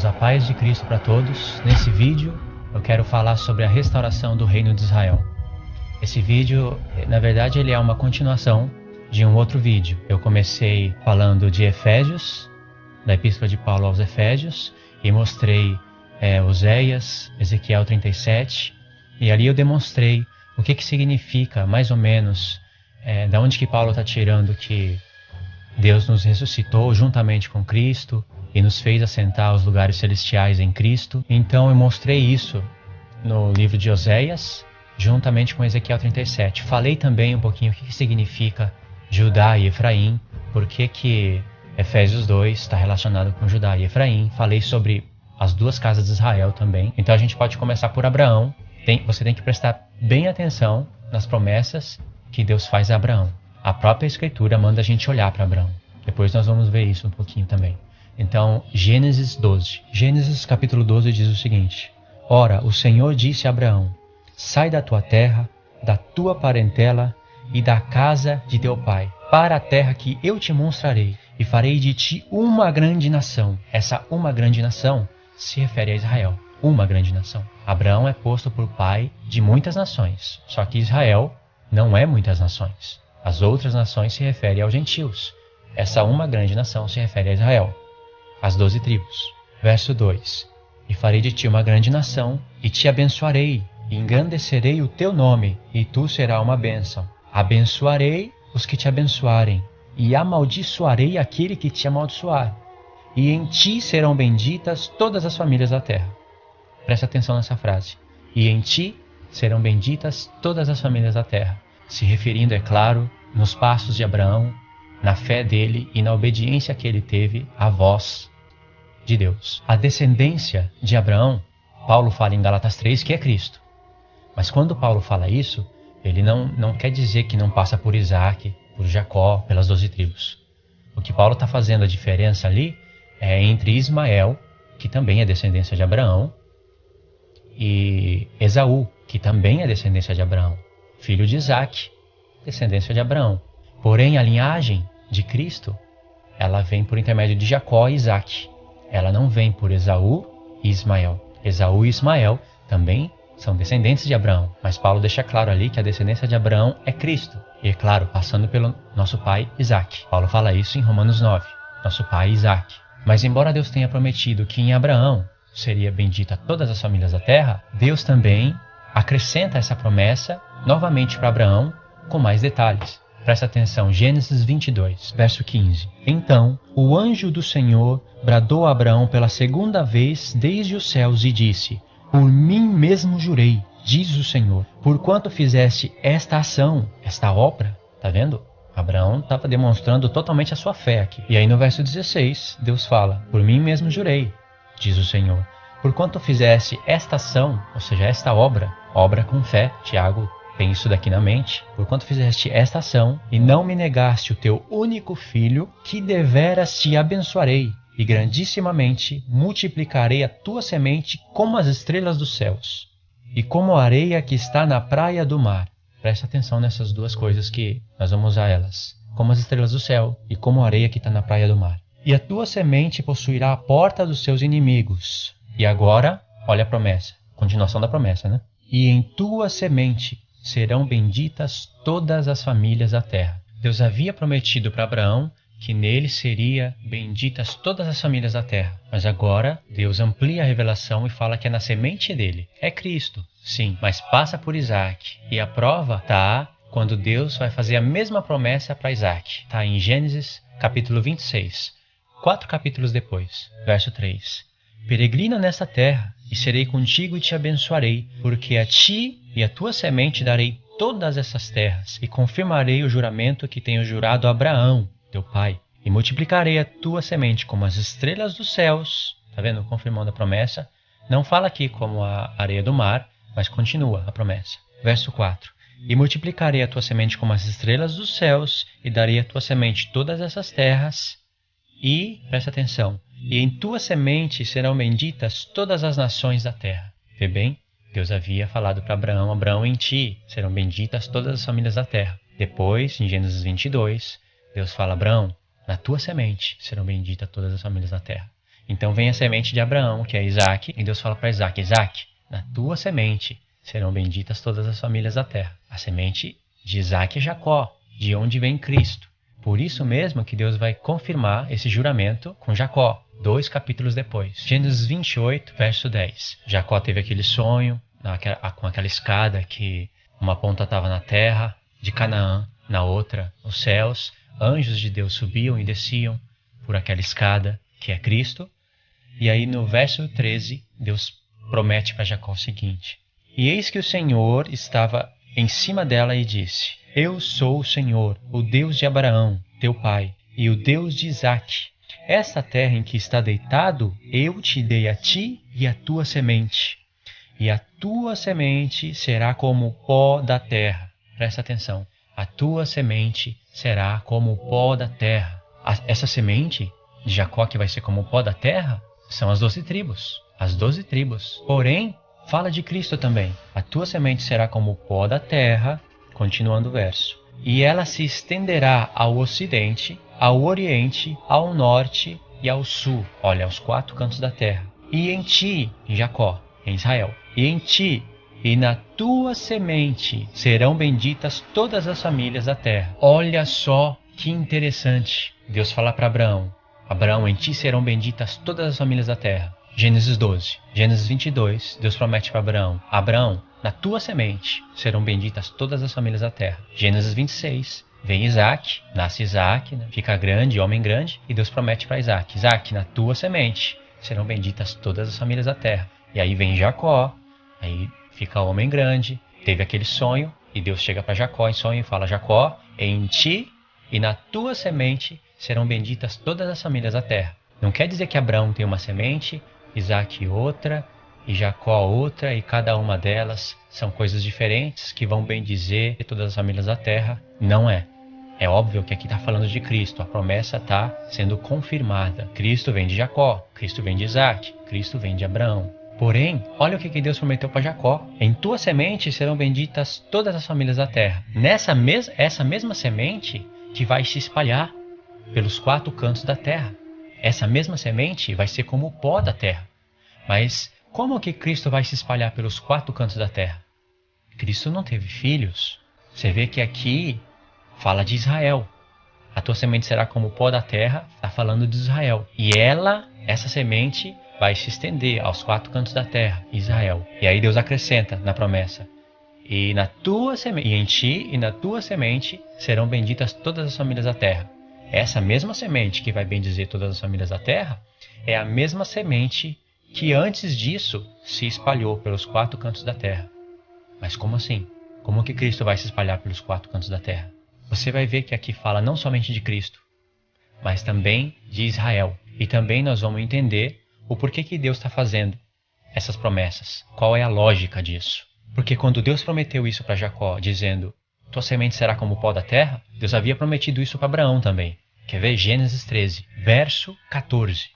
Irmãos, a paz de Cristo para todos. Nesse vídeo eu quero falar sobre a restauração do reino de Israel. Esse vídeo, na verdade, ele é uma continuação de um outro vídeo. Eu comecei falando de Efésios, da Epístola de Paulo aos Efésios, e mostrei Oséias, Ezequiel 37, e ali eu demonstrei o que significa, mais ou menos, da onde que Paulo está tirando que Deus nos ressuscitou juntamente com Cristo e nos fez assentar aos lugares celestiais em Cristo. Então eu mostrei isso no livro de Oséias, juntamente com Ezequiel 37. Falei também um pouquinho o que significa Judá e Efraim, por que Efésios 2 está relacionado com Judá e Efraim. Falei sobre as duas casas de Israel também. Então a gente pode começar por Abraão. Você tem que prestar bem atenção nas promessas que Deus faz a Abraão. A própria Escritura manda a gente olhar para Abraão. Depois nós vamos ver isso um pouquinho também. Então, Gênesis 12. Gênesis capítulo 12 diz o seguinte: Ora, o Senhor disse a Abraão: Sai da tua terra, da tua parentela e da casa de teu pai, para a terra que eu te mostrarei, e farei de ti uma grande nação. Essa uma grande nação se refere a Israel. Uma grande nação. Abraão é posto por pai de muitas nações, só que Israel não é muitas nações. As outras nações se referem aos gentios. Essa uma grande nação se refere a Israel, as 12 tribos. Verso 2: E farei de ti uma grande nação, e te abençoarei, e engrandecerei o teu nome, e tu serás uma bênção. Abençoarei os que te abençoarem, e amaldiçoarei aquele que te amaldiçoar. E em ti serão benditas todas as famílias da terra. Presta atenção nessa frase. E em ti serão benditas todas as famílias da terra. Se referindo, é claro, nos passos de Abraão, na fé dele e na obediência que ele teve à voz de Deus. A descendência de Abraão, Paulo fala em Gálatas 3 que é Cristo. Mas quando Paulo fala isso, ele não quer dizer que não passa por Isaac, por Jacó, pelas 12 tribos. O que Paulo está fazendo a diferença ali é entre Ismael, que também é descendência de Abraão, e Esaú, que também é descendência de Abraão, filho de Isaac, descendência de Abraão. Porém, a linhagem de Cristo, ela vem por intermédio de Jacó e Isaac. Ela não vem por Esaú e Ismael. Esaú e Ismael também são descendentes de Abraão, mas Paulo deixa claro ali que a descendência de Abraão é Cristo. E é claro, passando pelo nosso pai Isaac. Paulo fala isso em Romanos 9, nosso pai Isaac. Mas embora Deus tenha prometido que em Abraão seria bendita todas as famílias da terra, Deus também acrescenta essa promessa novamente para Abraão com mais detalhes. Presta atenção, Gênesis 22, verso 15. Então, o anjo do Senhor bradou a Abraão pela segunda vez desde os céus e disse: Por mim mesmo jurei, diz o Senhor, porquanto fizeste esta ação, esta obra. Tá vendo? Abraão estava demonstrando totalmente a sua fé aqui. E aí no verso 16, Deus fala: Por mim mesmo jurei, diz o Senhor, porquanto fizeste esta ação, ou seja, esta obra com fé. Tiago tem isso daqui na mente. Porquanto fizeste esta ação, e não me negaste o teu único filho, que deveras te abençoarei, e grandissimamente multiplicarei a tua semente como as estrelas dos céus, e como a areia que está na praia do mar. Presta atenção nessas duas coisas que nós vamos usar elas. Como as estrelas do céu, e como a areia que está na praia do mar. E a tua semente possuirá a porta dos seus inimigos. E agora, olha a promessa. Continuação da promessa, né? E em tua semente serão benditas todas as famílias da terra. Deus havia prometido para Abraão que nele seria benditas todas as famílias da terra. Mas agora Deus amplia a revelação e fala que é na semente dele. É Cristo, sim, mas passa por Isaac. E a prova está quando Deus vai fazer a mesma promessa para Isaac. Está em Gênesis capítulo 26, 4 capítulos depois, verso 3. Peregrina nesta terra, e serei contigo e te abençoarei, porque a ti e a tua semente darei todas essas terras, e confirmarei o juramento que tenho jurado a Abraão, teu pai, e multiplicarei a tua semente como as estrelas dos céus. Tá vendo? Confirmando a promessa. Não fala aqui como a areia do mar, mas continua a promessa. Verso 4. E multiplicarei a tua semente como as estrelas dos céus, e darei a tua semente todas essas terras. E, presta atenção, e em tua semente serão benditas todas as nações da terra. Vê bem? Deus havia falado para Abraão: Abraão, em ti serão benditas todas as famílias da terra. Depois, em Gênesis 22, Deus fala: Abraão, na tua semente serão benditas todas as famílias da terra. Então vem a semente de Abraão, que é Isaac, e Deus fala para Isaac: Isaac, na tua semente serão benditas todas as famílias da terra. A semente de Isaac é Jacó, de onde vem Cristo. Por isso mesmo que Deus vai confirmar esse juramento com Jacó, 2 capítulos depois. Gênesis 28, verso 10. Jacó teve aquele sonho com aquela escada que uma ponta estava na terra de Canaã, na outra os céus. Anjos de Deus subiam e desciam por aquela escada que é Cristo. E aí no verso 13, Deus promete para Jacó o seguinte: E eis que o Senhor estava em cima dela e disse: Eu sou o Senhor, o Deus de Abraão, teu pai, e o Deus de Isaque. Esta terra em que está deitado, eu te dei a ti e a tua semente. E a tua semente será como o pó da terra. Presta atenção. A tua semente será como o pó da terra. Essa semente de Jacó, que vai ser como o pó da terra, são as 12 tribos. As 12 tribos. Porém, fala de Cristo também. A tua semente será como o pó da terra, continuando o verso. E ela se estenderá ao ocidente, ao oriente, ao norte e ao sul. Olha, aos 4 cantos da terra. E em ti, em Jacó, em Israel, e em ti e na tua semente serão benditas todas as famílias da terra. Olha só que interessante. Deus fala para Abraão: Abraão, em ti serão benditas todas as famílias da terra. Gênesis 12. Gênesis 22, Deus promete para Abraão: Abraão, na tua semente serão benditas todas as famílias da terra. Gênesis 26, vem Isaac, nasce Isaac, fica grande, homem grande, e Deus promete para Isaac: Isaac, na tua semente serão benditas todas as famílias da terra. E aí vem Jacó, aí fica homem grande, teve aquele sonho, e Deus chega para Jacó em sonho e fala: Jacó, em ti e na tua semente serão benditas todas as famílias da terra. Não quer dizer que Abraão tem uma semente, Isaac outra, e Jacó outra, e cada uma delas são coisas diferentes que vão bendizer todas as famílias da terra. Não é. É óbvio que aqui está falando de Cristo, a promessa está sendo confirmada. Cristo vem de Jacó, Cristo vem de Isaac, Cristo vem de Abraão. Porém, olha o que Deus prometeu para Jacó: em tua semente serão benditas todas as famílias da terra. Essa mesma semente que vai se espalhar pelos 4 cantos da terra. Essa mesma semente vai ser como o pó da terra. Mas como que Cristo vai se espalhar pelos 4 cantos da terra? Cristo não teve filhos. Você vê que aqui fala de Israel. A tua semente será como o pó da terra, está falando de Israel. E essa semente, vai se estender aos 4 cantos da terra, Israel. E aí Deus acrescenta na promessa: e em ti e na tua semente serão benditas todas as famílias da terra. Essa mesma semente que vai bendizer todas as famílias da terra é a mesma semente que antes disso se espalhou pelos 4 cantos da terra. Mas como assim? Como que Cristo vai se espalhar pelos 4 cantos da terra? Você vai ver que aqui fala não somente de Cristo, mas também de Israel. E também nós vamos entender o porquê que Deus está fazendo essas promessas. Qual é a lógica disso? Porque quando Deus prometeu isso para Jacó, dizendo: tua semente será como o pó da terra, Deus havia prometido isso para Abraão também. Quer ver? Gênesis 13, verso 14.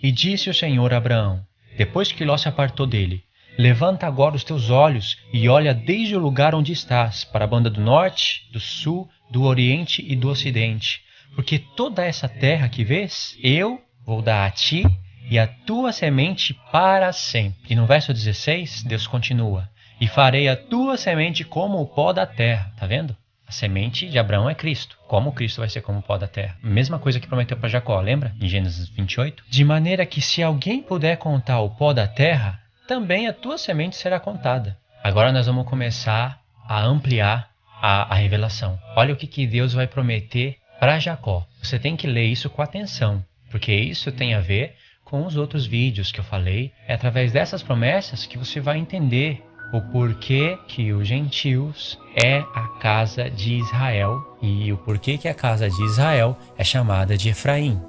E disse o Senhor a Abraão, depois que Ló se apartou dele: levanta agora os teus olhos e olha desde o lugar onde estás, para a banda do norte, do sul, do oriente e do ocidente. Porque toda essa terra que vês, eu vou dar a ti e a tua semente para sempre. E no verso 16, Deus continua: e farei a tua semente como o pó da terra. Tá vendo? A semente de Abraão é Cristo. Como Cristo vai ser como o pó da terra? Mesma coisa que prometeu para Jacó, lembra? Em Gênesis 28. De maneira que se alguém puder contar o pó da terra, também a tua semente será contada. Agora nós vamos começar a ampliar a revelação. Olha o que Deus vai prometer para Jacó. Você tem que ler isso com atenção, porque isso tem a ver com os outros vídeos que eu falei. É através dessas promessas que você vai entender o porquê que os gentios é a casa de Israel e o porquê que a casa de Israel é chamada de Efraim.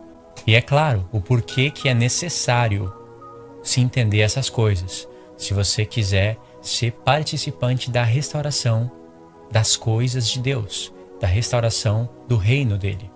E é claro, o porquê que é necessário se entender essas coisas, se você quiser ser participante da restauração das coisas de Deus, da restauração do reino dele.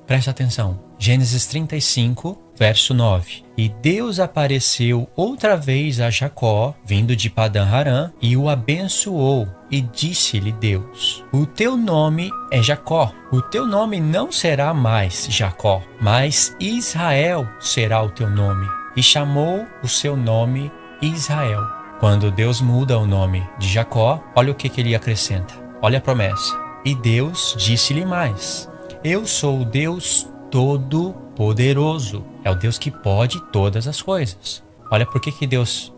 Presta atenção, Gênesis 35, verso 9. E Deus apareceu outra vez a Jacó, vindo de Padã-Arã, e o abençoou. E disse-lhe Deus: o teu nome é Jacó. O teu nome não será mais Jacó, mas Israel será o teu nome. E chamou o seu nome Israel. Quando Deus muda o nome de Jacó, olha o que ele acrescenta. Olha a promessa. E Deus disse-lhe mais: eu sou o Deus Todo-Poderoso. É o Deus que pode todas as coisas. Olha por que Deus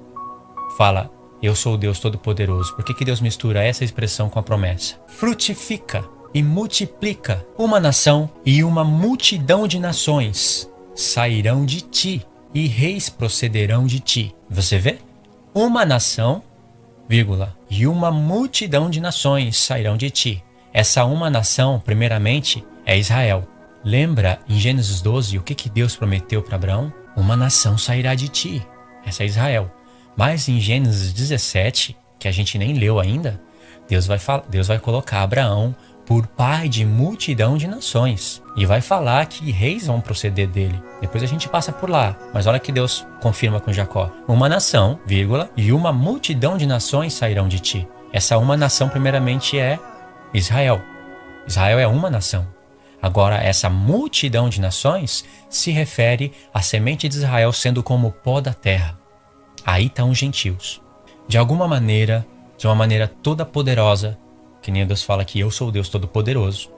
fala, eu sou o Deus Todo-Poderoso. Por que Deus mistura essa expressão com a promessa? Frutifica e multiplica. Uma nação e uma multidão de nações sairão de ti, e reis procederão de ti. Você vê? Uma nação, vírgula, e uma multidão de nações sairão de ti. Essa uma nação, primeiramente, é Israel. Lembra em Gênesis 12 o que Deus prometeu para Abraão? Uma nação sairá de ti. Essa é Israel. Mas em Gênesis 17, que a gente nem leu ainda, Deus vai colocar Abraão por pai de multidão de nações. E vai falar que reis vão proceder dele. Depois a gente passa por lá. Mas olha que Deus confirma com Jacó. Uma nação, vírgula, e uma multidão de nações sairão de ti. Essa uma nação primeiramente é Israel. Israel é uma nação. Agora, essa multidão de nações se refere à semente de Israel sendo como o pó da terra. Aí estão os gentios. De alguma maneira, de uma maneira toda poderosa, que nem Deus fala que eu sou o Deus Todo-Poderoso,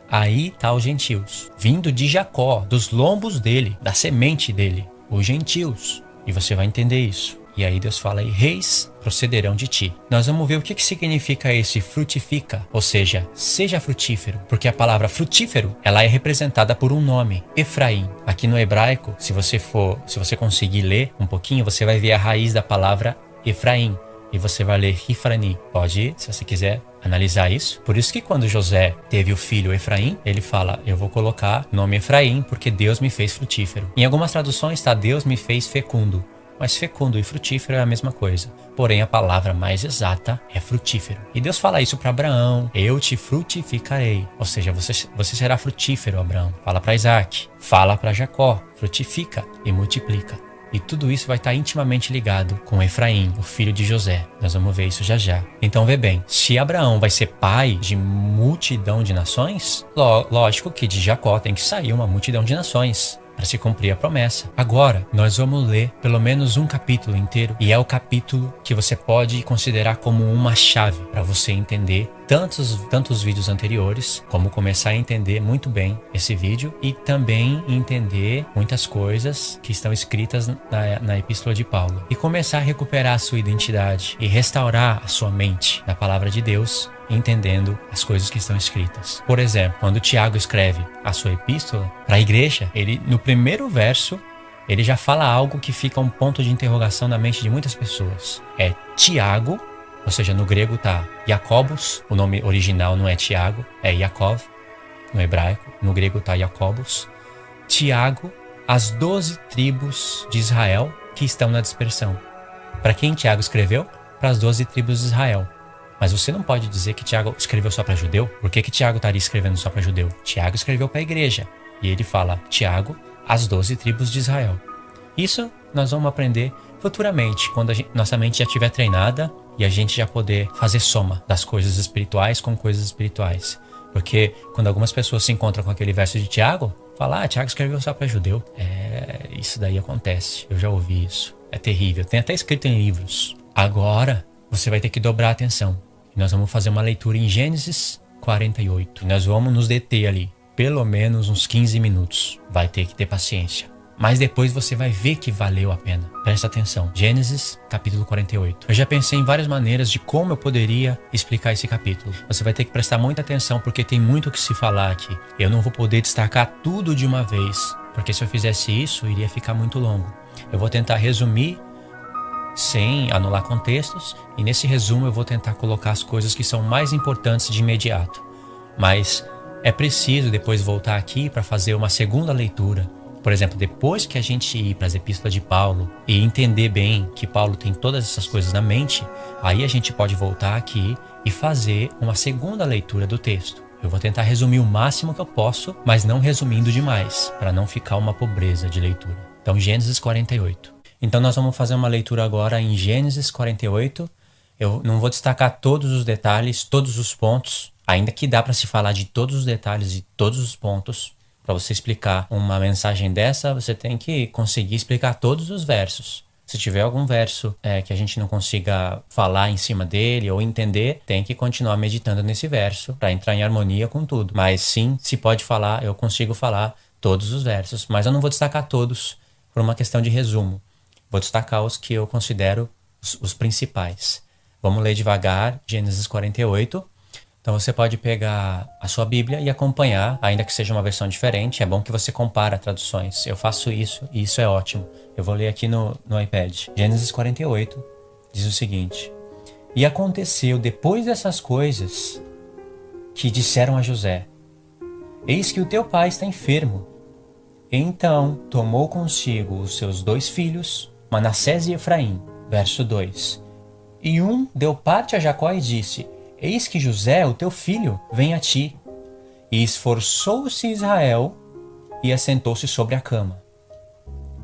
aí estão os gentios, vindo de Jacó, dos lombos dele, da semente dele, os gentios. E você vai entender isso. E aí Deus fala, e reis procederão de ti. Nós vamos ver o que significa esse frutifica, ou seja, seja frutífero. Porque a palavra frutífero, ela é representada por um nome, Efraim. Aqui no hebraico, se você conseguir ler um pouquinho, você vai ver a raiz da palavra Efraim. E você vai ler Rifrani. Pode ir, se você quiser analisar isso. Por isso que quando José teve o filho Efraim, ele fala, eu vou colocar o nome Efraim porque Deus me fez frutífero. Em algumas traduções está Deus me fez fecundo. Mas fecundo e frutífero é a mesma coisa. Porém, a palavra mais exata é frutífero. E Deus fala isso para Abraão. Eu te frutificarei. Ou seja, você será frutífero, Abraão. Fala para Isaac. Fala para Jacó. Frutifica e multiplica. E tudo isso vai estar intimamente ligado com Efraim, o filho de José. Nós vamos ver isso já já. Então vê bem, se Abraão vai ser pai de multidão de nações, lógico que de Jacó tem que sair uma multidão de nações para se cumprir a promessa. Agora, nós vamos ler pelo menos um capítulo inteiro, e é o capítulo que você pode considerar como uma chave para você entender tantos vídeos anteriores, como começar a entender muito bem esse vídeo e também entender muitas coisas que estão escritas na Epístola de Paulo e começar a recuperar a sua identidade e restaurar a sua mente na palavra de Deus, entendendo as coisas que estão escritas. Por exemplo, quando Tiago escreve a sua epístola para a igreja, ele no primeiro verso ele já fala algo que fica um ponto de interrogação na mente de muitas pessoas. É Tiago, ou seja, no grego está Jacobos, o nome original não é Tiago, é Yaakov, no hebraico, no grego está Jacobos. Tiago, as 12 tribos de Israel que estão na dispersão. Para quem Tiago escreveu? Para as 12 tribos de Israel. Mas você não pode dizer que Tiago escreveu só para judeu. Por que Tiago estaria escrevendo só para judeu? Tiago escreveu para a igreja. E ele fala, Tiago, as 12 tribos de Israel. Isso nós vamos aprender futuramente, quando nossa mente já estiver treinada e a gente já poder fazer soma das coisas espirituais com coisas espirituais. Porque quando algumas pessoas se encontram com aquele verso de Tiago, fala, Tiago escreveu só para judeu. Isso daí acontece. Eu já ouvi isso. É terrível. Tem até escrito em livros. Agora, você vai ter que dobrar a atenção. E nós vamos fazer uma leitura em Gênesis 48. Nós vamos nos deter ali, pelo menos uns 15 minutos. Vai ter que ter paciência. Mas depois você vai ver que valeu a pena. Presta atenção. Gênesis, capítulo 48. Eu já pensei em várias maneiras de como eu poderia explicar esse capítulo. Você vai ter que prestar muita atenção, porque tem muito o que se falar aqui. Eu não vou poder destacar tudo de uma vez, porque se eu fizesse isso, iria ficar muito longo. Eu vou tentar resumir sem anular contextos, e nesse resumo eu vou tentar colocar as coisas que são mais importantes de imediato. Mas é preciso depois voltar aqui para fazer uma segunda leitura. Por exemplo, depois que a gente ir para as epístolas de Paulo e entender bem que Paulo tem todas essas coisas na mente, aí a gente pode voltar aqui e fazer uma segunda leitura do texto. Eu vou tentar resumir o máximo que eu posso, mas não resumindo demais, para não ficar uma pobreza de leitura. Então, Gênesis 48. Então, nós vamos fazer uma leitura agora em Gênesis 48. Eu não vou destacar todos os detalhes, todos os pontos, ainda que dá para se falar de todos os detalhes e todos os pontos. Para você explicar uma mensagem dessa, você tem que conseguir explicar todos os versos. Se tiver algum verso que a gente não consiga falar em cima dele ou entender, tem que continuar meditando nesse verso para entrar em harmonia com tudo. Mas sim, se pode falar, eu consigo falar todos os versos. Mas eu não vou destacar todos por uma questão de resumo. Vou destacar os que eu considero os principais. Vamos ler devagar, Gênesis 48. Então você pode pegar a sua Bíblia e acompanhar, ainda que seja uma versão diferente. É bom que você compara traduções. Eu faço isso e isso é ótimo. Eu vou ler aqui no iPad. Gênesis 48 diz o seguinte: E aconteceu depois dessas coisas que disseram a José: Eis que o teu pai está enfermo. Então tomou consigo os seus 2 filhos, Manassés e Efraim. Verso 2. E um deu parte a Jacó e disse: Eis que José, o teu filho, vem a ti. E esforçou-se Israel e assentou-se sobre a cama.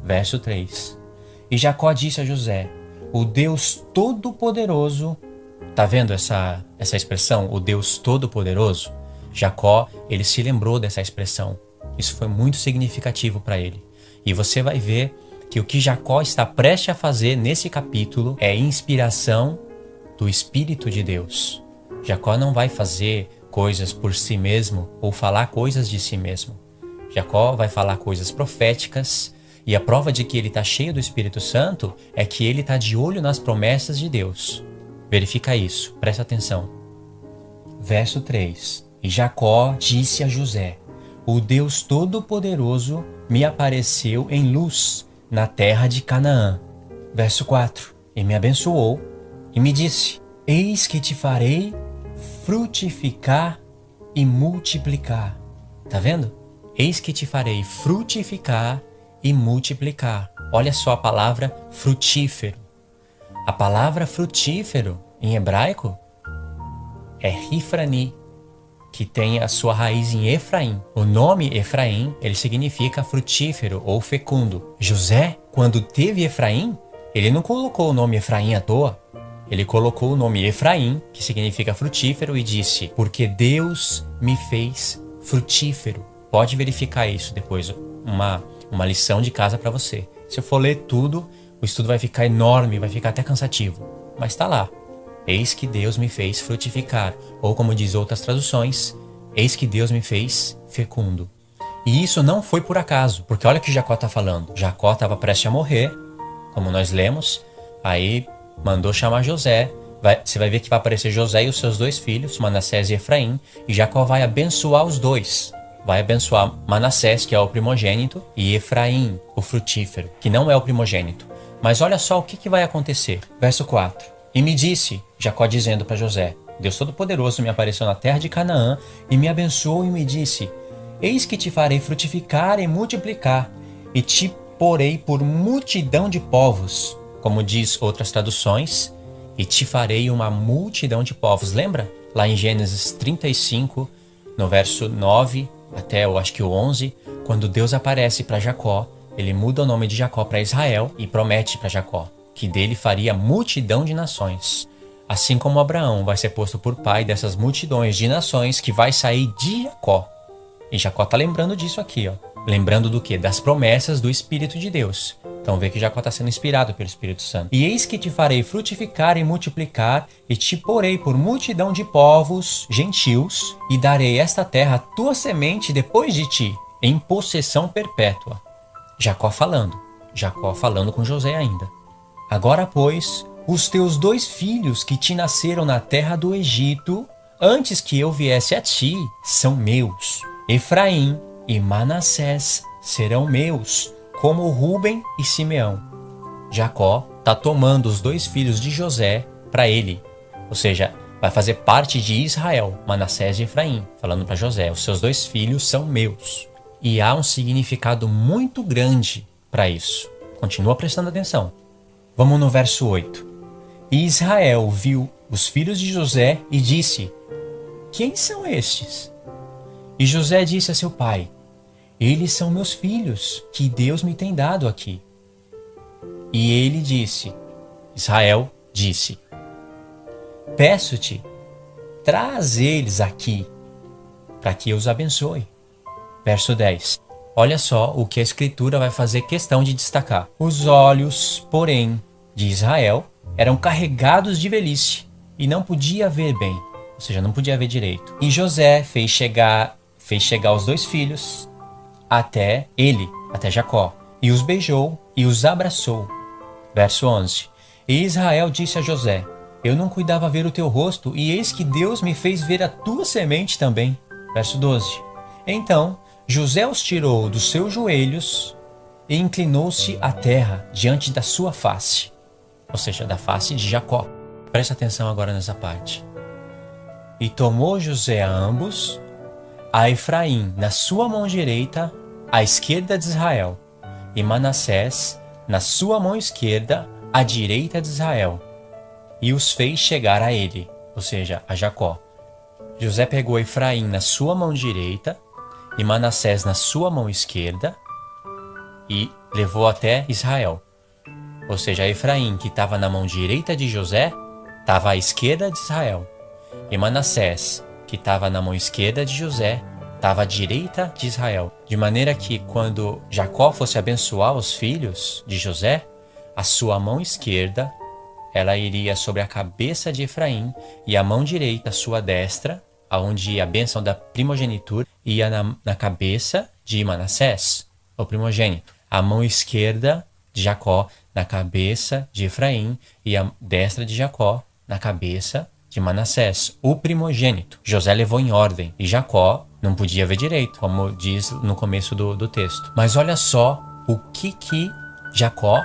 Verso 3. E Jacó disse a José: O Deus Todo-Poderoso... Tá vendo essa expressão? O Deus Todo-Poderoso? Jacó, ele se lembrou dessa expressão. Isso foi muito significativo para ele. E você vai ver que o que Jacó está prestes a fazer nesse capítulo é inspiração do Espírito de Deus. Jacó não vai fazer coisas por si mesmo ou falar coisas de si mesmo. Jacó vai falar coisas proféticas, e a prova de que ele está cheio do Espírito Santo é que ele está de olho nas promessas de Deus. Verifica isso, presta atenção. Verso 3. E Jacó disse a José: O Deus Todo-Poderoso me apareceu em luz na terra de Canaã. Verso 4. E me abençoou e me disse: Eis que te farei frutificar e multiplicar. Tá vendo? Eis que te farei frutificar e multiplicar. Olha só a palavra frutífero. A palavra frutífero em hebraico é Rifrani, que tem a sua raiz em Efraim. O nome Efraim, ele significa frutífero ou fecundo. José, quando teve Efraim, ele não colocou o nome Efraim à toa. Ele colocou o nome Efraim, que significa frutífero, e disse: Porque Deus me fez frutífero. Pode verificar isso depois, uma lição de casa para você. Se eu for ler tudo, o estudo vai ficar enorme, vai ficar até cansativo. Mas está lá. Eis que Deus me fez frutificar. Ou como diz outras traduções, eis que Deus me fez fecundo. E isso não foi por acaso, porque olha o que Jacó está falando. Jacó estava prestes a morrer, como nós lemos, aí mandou chamar José. Você vai ver que vai aparecer José e os seus 2 filhos, Manassés e Efraim, e Jacó vai abençoar os 2. Vai abençoar Manassés, que é o primogênito, e Efraim, o frutífero, que não é o primogênito. Mas olha só o que vai acontecer. Verso 4. E me disse, Jacó dizendo para José: Deus Todo-Poderoso me apareceu na terra de Canaã e me abençoou e me disse: Eis que te farei frutificar e multiplicar, e te porei por multidão de povos, como diz outras traduções, e te farei uma multidão de povos. Lembra? Lá em Gênesis 35, no verso 9 até eu acho que o 11, quando Deus aparece para Jacó, ele muda o nome de Jacó para Israel e promete para Jacó que dele faria multidão de nações. Assim como Abraão vai ser posto por pai dessas multidões de nações que vai sair de Jacó. E Jacó está lembrando disso aqui, ó. Lembrando do quê? Das promessas do Espírito de Deus. Então vê que Jacó está sendo inspirado pelo Espírito Santo. E eis que te farei frutificar e multiplicar, e te porei por multidão de povos gentios, e darei esta terra à tua semente depois de ti, em possessão perpétua. Jacó falando com José ainda. Agora, pois, os teus 2 filhos que te nasceram na terra do Egito, antes que eu viesse a ti, são meus. Efraim e Manassés serão meus, como Rúben e Simeão. Jacó está tomando os 2 filhos de José para ele. Ou seja, vai fazer parte de Israel, Manassés e Efraim. Falando para José: os seus 2 filhos são meus. E há um significado muito grande para isso. Continua prestando atenção. Vamos no verso 8. E Israel viu os filhos de José e disse: Quem são estes? E José disse a seu pai: eles são meus filhos, que Deus me tem dado aqui. E ele disse, Israel disse: peço-te, traz eles aqui, para que eu os abençoe. Verso 10. Olha só o que a Escritura vai fazer questão de destacar. Os olhos, porém, de Israel eram carregados de velhice e não podia ver bem, ou seja, não podia ver direito. E José fez chegar os dois filhos até Jacó, e os beijou e os abraçou. Verso 11. E Israel disse a José: eu não cuidava ver o teu rosto, e eis que Deus me fez ver a tua semente também. Verso 12. Então José os tirou dos seus joelhos e inclinou-se à terra diante da sua face, ou seja, da face de Jacó. Presta atenção agora nessa parte. E tomou José a ambos, a Efraim na sua mão direita, à esquerda de Israel, e Manassés na sua mão esquerda, à direita de Israel, e os fez chegar a ele, ou seja, a Jacó. José pegou Efraim na sua mão direita e Manassés na sua mão esquerda e levou até Israel. Ou seja, Efraim, que estava na mão direita de José, estava à esquerda de Israel. E Manassés, que estava na mão esquerda de José, estava à direita de Israel. De maneira que quando Jacó fosse abençoar os filhos de José, a sua mão esquerda ela iria sobre a cabeça de Efraim e a mão direita, a sua destra, onde a bênção da primogenitura ia na cabeça de Manassés, o primogênito. A mão esquerda de Jacó na cabeça de Efraim e a destra de Jacó na cabeça de Manassés, o primogênito. José levou em ordem e Jacó não podia ver direito, como diz no começo do texto. Mas olha só o que Jacó,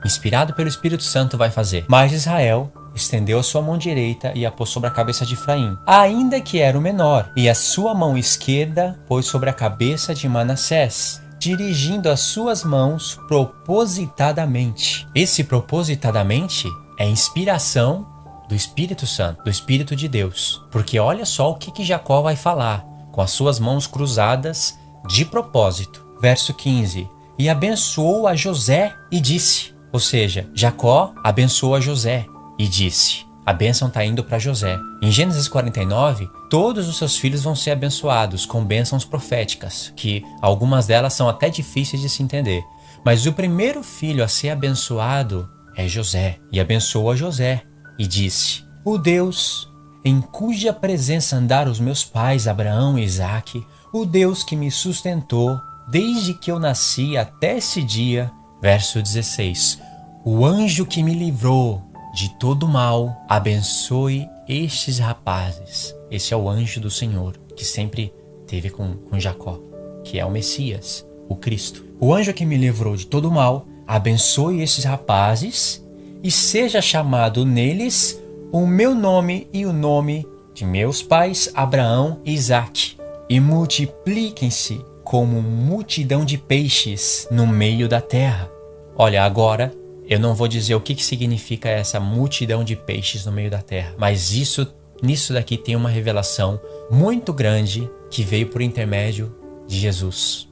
inspirado pelo Espírito Santo, vai fazer. Mas Israel estendeu a sua mão direita e a pôs sobre a cabeça de Efraim, ainda que era o menor, e a sua mão esquerda pôs sobre a cabeça de Manassés, dirigindo as suas mãos propositadamente. Esse propositadamente é inspiração do Espírito Santo, do Espírito de Deus. Porque olha só o que Jacó vai falar, com as suas mãos cruzadas de propósito. Verso 15. E abençoou a José e disse, ou seja, Jacó abençoou a José e disse, a bênção está indo para José. Em Gênesis 49, todos os seus filhos vão ser abençoados com bênçãos proféticas, que algumas delas são até difíceis de se entender. Mas o primeiro filho a ser abençoado é José. E abençoou a José e disse, o Deus em cuja presença andaram os meus pais Abraão e Isaque, o Deus que me sustentou desde que eu nasci até esse dia. Verso 16. O anjo que me livrou de todo mal, abençoe estes rapazes. Esse é o anjo do Senhor, que sempre teve com Jacó, que é o Messias, o Cristo. O anjo que me livrou de todo mal, abençoe estes rapazes, e seja chamado neles o meu nome e o nome de meus pais Abraão e Isaque, e multipliquem-se como multidão de peixes no meio da terra. Olha, agora eu não vou dizer o que significa essa multidão de peixes no meio da terra, mas nisso daqui tem uma revelação muito grande que veio por intermédio de Jesus,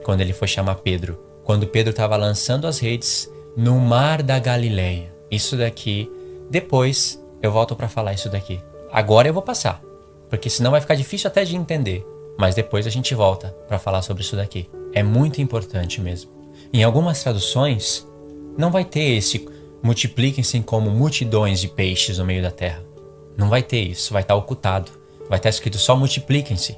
quando ele foi chamar Pedro. Quando Pedro estava lançando as redes no mar da Galileia. Isso daqui, depois eu volto para falar isso daqui. Agora eu vou passar, porque senão vai ficar difícil até de entender. Mas depois a gente volta para falar sobre isso daqui. É muito importante mesmo. Em algumas traduções, não vai ter esse multipliquem-se como multidões de peixes no meio da terra. Não vai ter isso, vai estar ocultado. Vai estar escrito só multipliquem-se.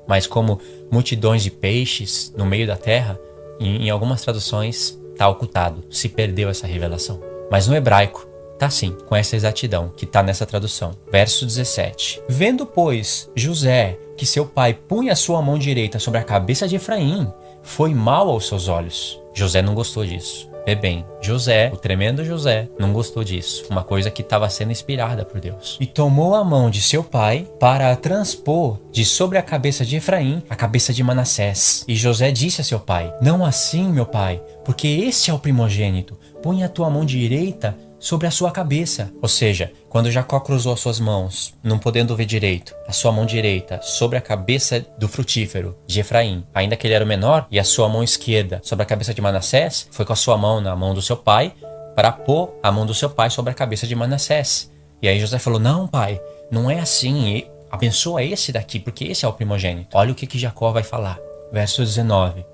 Mas como multidões de peixes no meio da terra, em algumas traduções está ocultado. Se perdeu essa revelação. Mas no hebraico, tá sim, com essa exatidão que está nessa tradução. Verso 17. Vendo, pois, José que seu pai punha a sua mão direita sobre a cabeça de Efraim, foi mal aos seus olhos. José não gostou disso. Vê bem, José, o tremendo José, não gostou disso. Uma coisa que estava sendo inspirada por Deus. E tomou a mão de seu pai para a transpor de sobre a cabeça de Efraim a cabeça de Manassés. E José disse a seu pai, não assim, meu pai, porque este é o primogênito. Põe a tua mão direita sobre a sua cabeça. Ou seja, quando Jacó cruzou as suas mãos, não podendo ver direito, a sua mão direita sobre a cabeça do frutífero de Efraim, ainda que ele era o menor, e a sua mão esquerda sobre a cabeça de Manassés, foi com a sua mão na mão do seu pai, para pôr a mão do seu pai sobre a cabeça de Manassés. E aí José falou, não pai, não é assim, abençoa esse daqui, porque esse é o primogênito. Olha o que Jacó vai falar, verso 19.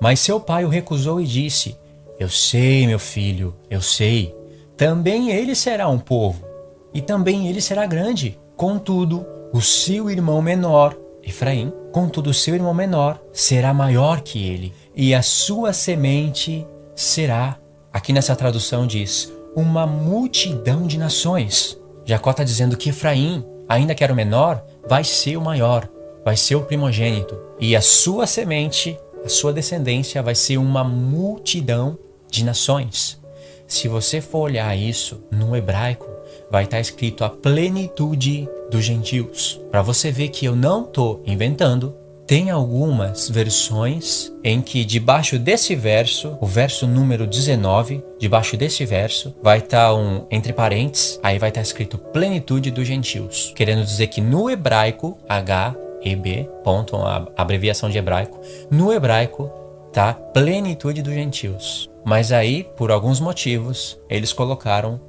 Mas seu pai o recusou e disse, eu sei, meu filho, eu sei, também ele será um povo, e também ele será grande. Contudo, o seu irmão menor, Efraim, contudo o seu irmão menor será maior que ele, e a sua semente será, aqui nessa tradução diz, uma multidão de nações. Jacó está dizendo que Efraim, ainda que era o menor, vai ser o maior, vai ser o primogênito. E a sua semente, a sua descendência vai ser uma multidão de nações. Se você for olhar isso no hebraico, vai estar escrito a plenitude dos gentios. Para você ver que eu não estou inventando, tem algumas versões em que debaixo desse verso, o verso número 19, debaixo desse verso, vai estar entre parênteses, aí vai estar escrito plenitude dos gentios. Querendo dizer que no hebraico, HEB, ponto, a abreviação de hebraico, no hebraico tá plenitude dos gentios. Mas aí, por alguns motivos, eles colocaram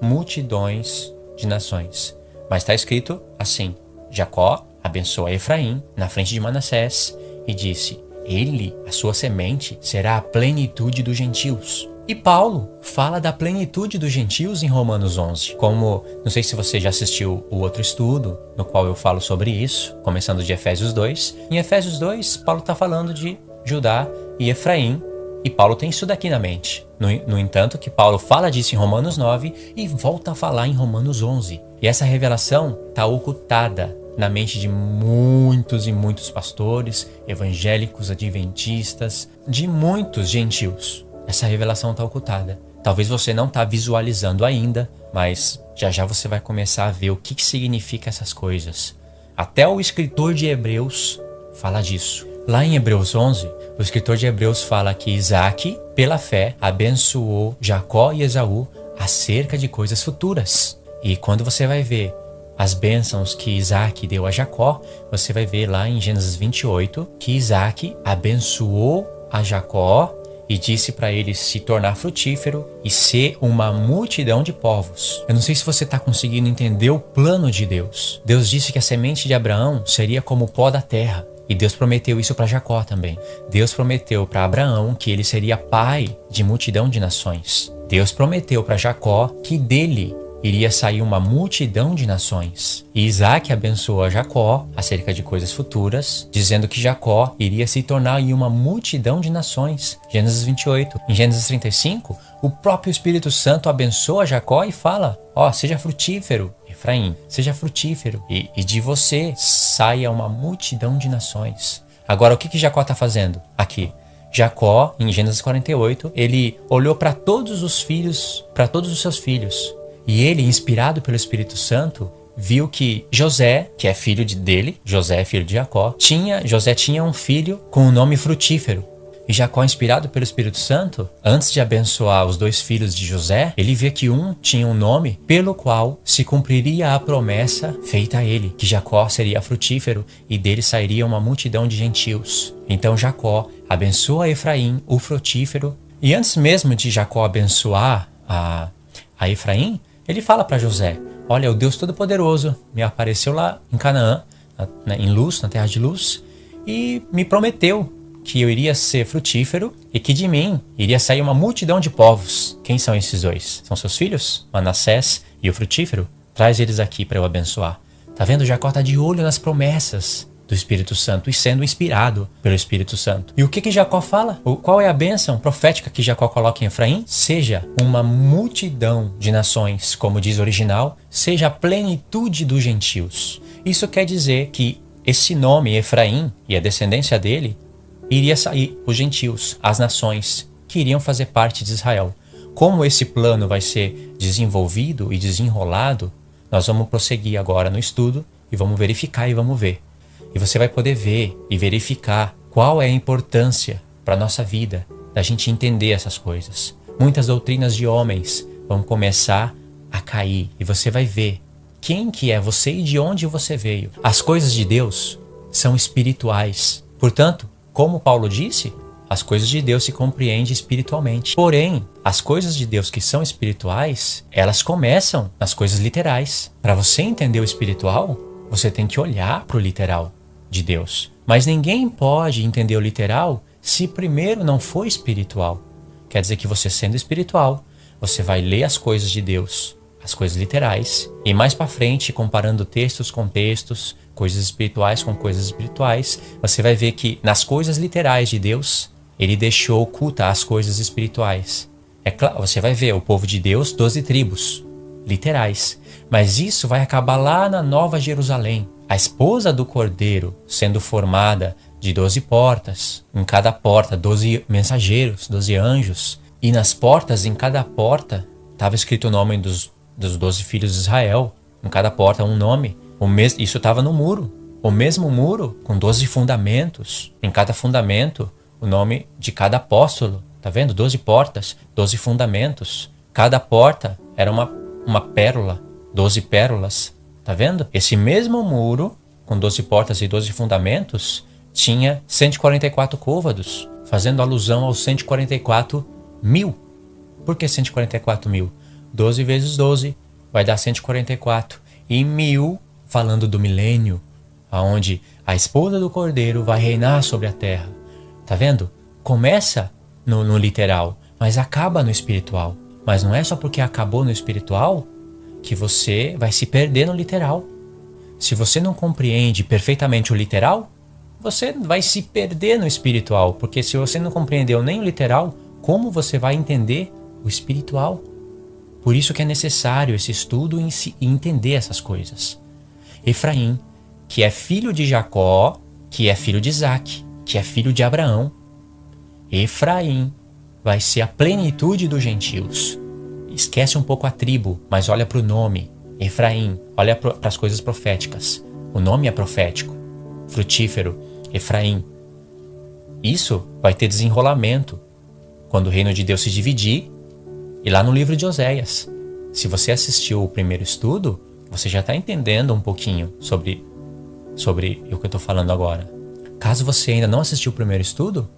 multidões de nações. Mas está escrito assim, Jacó abençoou Efraim na frente de Manassés e disse, ele, a sua semente, será a plenitude dos gentios. E Paulo fala da plenitude dos gentios em Romanos 11. Como, não sei se você já assistiu o outro estudo, no qual eu falo sobre isso, começando de Efésios 2. Em Efésios 2, Paulo está falando de Judá e Efraim, e Paulo tem isso daqui na mente. No entanto, que Paulo fala disso em Romanos 9 e volta a falar em Romanos 11. E essa revelação está ocultada na mente de muitos e muitos pastores, evangélicos, adventistas, de muitos gentios. Essa revelação está ocultada. Talvez você não está visualizando ainda, mas já já você vai começar a ver o que significa essas coisas. Até o escritor de Hebreus fala disso. Lá em Hebreus 11, o escritor de Hebreus fala que Isaac, pela fé, abençoou Jacó e Esaú acerca de coisas futuras. E quando você vai ver as bênçãos que Isaac deu a Jacó, você vai ver lá em Gênesis 28 que Isaac abençoou a Jacó e disse para ele se tornar frutífero e ser uma multidão de povos. Eu não sei se você está conseguindo entender o plano de Deus. Deus disse que a semente de Abraão seria como o pó da terra. E Deus prometeu isso para Jacó também. Deus prometeu para Abraão que ele seria pai de multidão de nações. Deus prometeu para Jacó que dele iria sair uma multidão de nações. E Isaac abençoou a Jacó acerca de coisas futuras, dizendo que Jacó iria se tornar em uma multidão de nações. Gênesis 28. Em Gênesis 35, o próprio Espírito Santo abençoa Jacó e fala, seja frutífero, Efraim, seja frutífero, e de você saia uma multidão de nações. Agora, o que Jacó está fazendo aqui? Jacó, em Gênesis 48, ele olhou para todos os filhos, para todos os seus filhos, e ele, inspirado pelo Espírito Santo, viu que José, que é filho dele, José é filho de Jacó, José tinha um filho com o nome frutífero. E Jacó, inspirado pelo Espírito Santo, antes de abençoar os dois filhos de José, ele vê que um tinha um nome pelo qual se cumpriria a promessa feita a ele, que Jacó seria frutífero e dele sairia uma multidão de gentios. Então Jacó abençoa Efraim, o frutífero, e antes mesmo de Jacó abençoar a Efraim, ele fala para José, olha, o Deus Todo-Poderoso me apareceu lá em Canaã, em Luz, na terra de Luz, e me prometeu que eu iria ser frutífero e que de mim iria sair uma multidão de povos. Quem são esses dois? São seus filhos? Manassés e o frutífero? Traz eles aqui para eu abençoar. Tá vendo? Jacó tá de olho nas promessas do Espírito Santo e sendo inspirado pelo Espírito Santo. E o que Jacó fala? Qual é a bênção profética que Jacó coloca em Efraim? Seja uma multidão de nações, como diz o original, seja a plenitude dos gentios. Isso quer dizer que esse nome, Efraim, e a descendência dele, iria sair os gentios, as nações que iriam fazer parte de Israel. Como esse plano vai ser desenvolvido e desenrolado, nós vamos prosseguir agora no estudo e vamos verificar e vamos ver. E você vai poder ver e verificar qual é a importância para a nossa vida da gente entender essas coisas. Muitas doutrinas de homens vão começar a cair. E você vai ver quem que é você e de onde você veio. As coisas de Deus são espirituais. Portanto, como Paulo disse, as coisas de Deus se compreendem espiritualmente. Porém, as coisas de Deus que são espirituais, elas começam nas coisas literais. Para você entender o espiritual, você tem que olhar para o literal de Deus. Mas ninguém pode entender o literal se primeiro não for espiritual. Quer dizer que você, sendo espiritual, você vai ler as coisas de Deus, as coisas literais, e mais para frente, comparando textos com textos, coisas espirituais com coisas espirituais, você vai ver que nas coisas literais de Deus, ele deixou ocultar as coisas espirituais. É claro, você vai ver o povo de Deus, 12 tribos literais, mas isso vai acabar lá na Nova Jerusalém. A esposa do Cordeiro sendo formada de 12 portas, em cada porta 12 mensageiros, 12 anjos, e nas portas, em cada porta, estava escrito o nome dos 12 filhos de Israel, em cada porta um nome. Isso estava no muro, o mesmo muro com 12 fundamentos, em cada fundamento o nome de cada apóstolo, tá vendo? 12 portas, 12 fundamentos, cada porta era uma pérola, 12 pérolas, tá vendo? Esse mesmo muro, com 12 portas e 12 fundamentos, tinha 144 côvados, fazendo alusão aos 144 mil. Por que 144 mil? 12 vezes 12 vai dar 144. E 1000, falando do milênio, aonde a esposa do Cordeiro vai reinar sobre a terra. Tá vendo? Começa no literal, mas acaba no espiritual. Mas não é só porque acabou no espiritual que você vai se perder no literal. Se você não compreende perfeitamente o literal, você vai se perder no espiritual. Porque se você não compreendeu nem o literal, como você vai entender o espiritual? Por isso que é necessário esse estudo e entender essas coisas. Efraim, que é filho de Jacó, que é filho de Isaac, que é filho de Abraão. Efraim vai ser a plenitude dos gentios. Esquece um pouco a tribo, mas olha para o nome. Efraim, olha para as coisas proféticas. O nome é profético, frutífero, Efraim. Isso vai ter desenrolamento quando o reino de Deus se dividir. E lá no livro de Oséias, se você assistiu o primeiro estudo, você já está entendendo um pouquinho sobre o que eu estou falando agora. Caso você ainda não assistiu o primeiro estudo,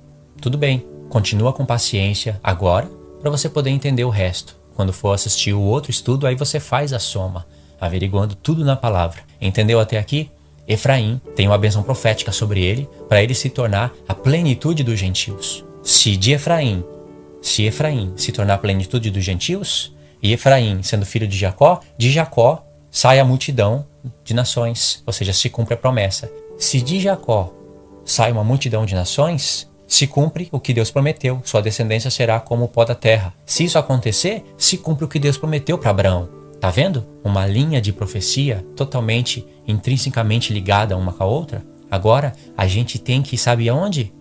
tudo bem, continua com paciência agora para você poder entender o resto. Quando for assistir o outro estudo, aí você faz a soma, averiguando tudo na palavra. Entendeu até aqui? Efraim tem uma bênção profética sobre ele, para ele se tornar a plenitude dos gentios. Se Efraim se tornar a plenitude dos gentios, e Efraim sendo filho de Jacó sai a multidão de nações, ou seja, se cumpre a promessa. Se de Jacó sai uma multidão de nações, se cumpre o que Deus prometeu, sua descendência será como o pó da terra. Se isso acontecer, se cumpre o que Deus prometeu para Abraão. Tá vendo? Uma linha de profecia totalmente, intrinsecamente ligada uma com a outra. Agora, a gente tem que, sabe aonde?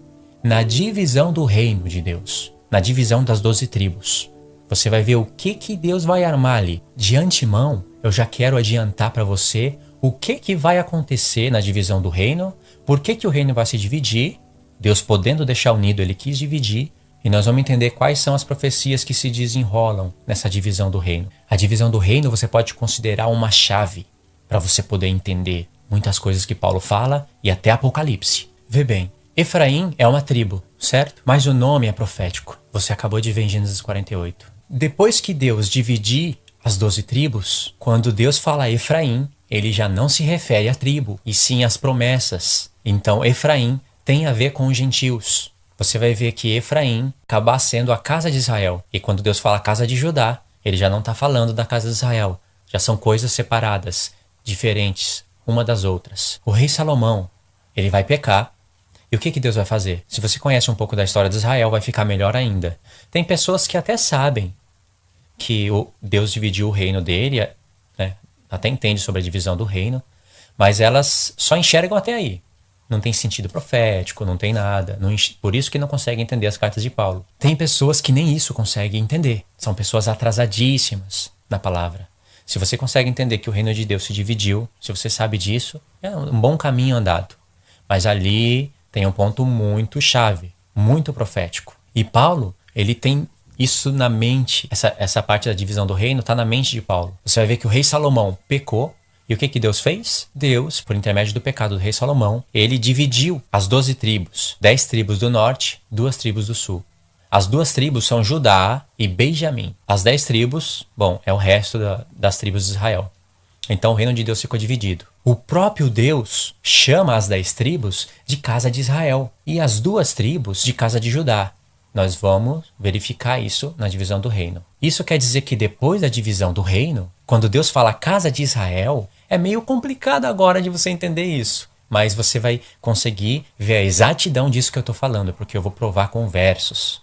Na divisão do reino de Deus. Na divisão das 12 tribos. Você vai ver o que Deus vai armar ali. De antemão, eu já quero adiantar para você o que vai acontecer na divisão do reino, por que o reino vai se dividir. Deus, podendo deixar unido, ele quis dividir. E nós vamos entender quais são as profecias que se desenrolam nessa divisão do reino. A divisão do reino você pode considerar uma chave para você poder entender muitas coisas que Paulo fala e até Apocalipse. Vê bem, Efraim é uma tribo, certo? Mas o nome é profético. Você acabou de ver em Gênesis 48. Depois que Deus dividir as 12 tribos, quando Deus fala Efraim, ele já não se refere à tribo, e sim às promessas. Então Efraim tem a ver com os gentios. Você vai ver que Efraim acaba sendo a casa de Israel. E quando Deus fala casa de Judá, ele já não está falando da casa de Israel. Já são coisas separadas, diferentes, uma das outras. O rei Salomão, ele vai pecar. E o que Deus vai fazer? Se você conhece um pouco da história de Israel, vai ficar melhor ainda. Tem pessoas que até sabem que Deus dividiu o reino dele, né? Até entende sobre a divisão do reino, mas elas só enxergam até aí. Não tem sentido profético, não tem nada. Por isso que não conseguem entender as cartas de Paulo. Tem pessoas que nem isso conseguem entender. São pessoas atrasadíssimas na palavra. Se você consegue entender que o reino de Deus se dividiu, se você sabe disso, é um bom caminho andado. Mas ali tem um ponto muito chave, muito profético. E Paulo, ele tem Isso na mente, essa parte da divisão do reino está na mente de Paulo. Você vai ver que o rei Salomão pecou. E o que Deus fez? Deus, por intermédio do pecado do rei Salomão, ele dividiu as 12 tribos. 10 tribos do norte, 2 tribos do sul. As 2 tribos são Judá e Benjamim. As 10 tribos, bom, é o resto das tribos de Israel. Então o reino de Deus ficou dividido. O próprio Deus chama as 10 tribos de casa de Israel e as 2 tribos de casa de Judá. Nós vamos verificar isso na divisão do reino. Isso quer dizer que depois da divisão do reino, quando Deus fala casa de Israel, é meio complicado agora de você entender isso. Mas você vai conseguir ver a exatidão disso que eu estou falando, porque eu vou provar com versos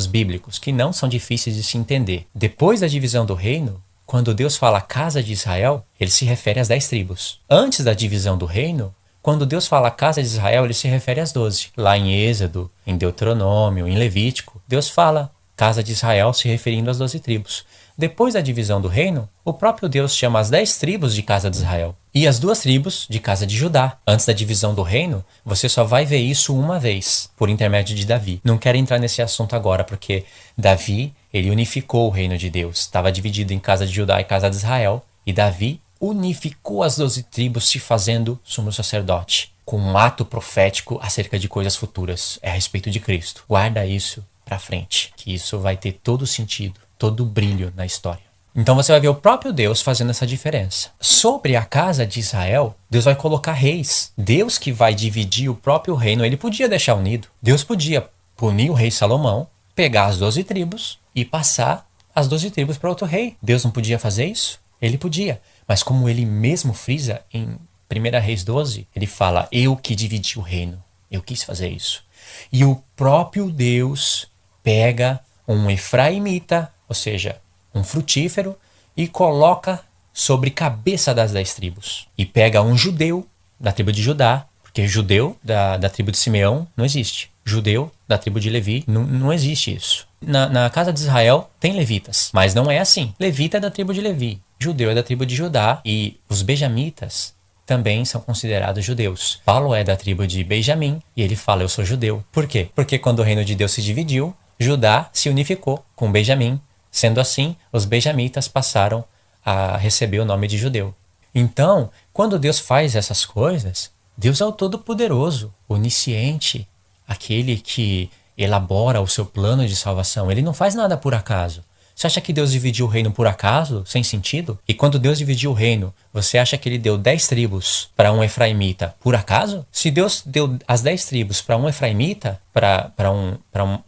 bíblicos, que não são difíceis de se entender. Depois da divisão do reino, quando Deus fala casa de Israel, ele se refere às 10 tribos. Antes da divisão do reino, quando Deus fala casa de Israel, ele se refere às 12. Lá em Êxodo, em Deuteronômio, em Levítico, Deus fala casa de Israel se referindo às 12 tribos. Depois da divisão do reino, o próprio Deus chama as 10 tribos de casa de Israel e as 2 tribos de casa de Judá. Antes da divisão do reino, você só vai ver isso uma vez, por intermédio de Davi. Não quero entrar nesse assunto agora, porque Davi, ele unificou o reino de Deus. Estava dividido em casa de Judá e casa de Israel, e Davi unificou as 12 tribos se fazendo sumo sacerdote, com um ato profético acerca de coisas futuras, a respeito de Cristo. Guarda isso pra frente, que isso vai ter todo o sentido, todo o brilho na história. Então você vai ver o próprio Deus fazendo essa diferença. Sobre a casa de Israel, Deus vai colocar reis. Deus que vai dividir o próprio reino, ele podia deixar unido. Deus podia punir o rei Salomão, pegar as 12 tribos e passar as 12 tribos para outro rei. Deus não podia fazer isso? Ele podia. Mas como ele mesmo frisa em 1 Reis 12, ele fala, eu que dividi o reino, eu quis fazer isso. E o próprio Deus pega um efraimita, ou seja, um frutífero, e coloca sobre cabeça das 10 tribos. E pega um judeu da tribo de Judá, porque judeu da tribo de Simeão não existe. Judeu da tribo de Levi, não existe isso. Na casa de Israel tem levitas, mas não é assim. Levita é da tribo de Levi. Judeu é da tribo de Judá e os benjamitas também são considerados judeus. Paulo é da tribo de Benjamim e ele fala, eu sou judeu. Por quê? Porque quando o reino de Deus se dividiu, Judá se unificou com Benjamim. Sendo assim, os benjamitas passaram a receber o nome de judeu. Então, quando Deus faz essas coisas, Deus é o Todo-Poderoso, onisciente, aquele que elabora o seu plano de salvação. Ele não faz nada por acaso. Você acha que Deus dividiu o reino por acaso, sem sentido? E quando Deus dividiu o reino, você acha que ele deu 10 tribos para um efraimita por acaso? Se Deus deu as 10 tribos para um efraimita, para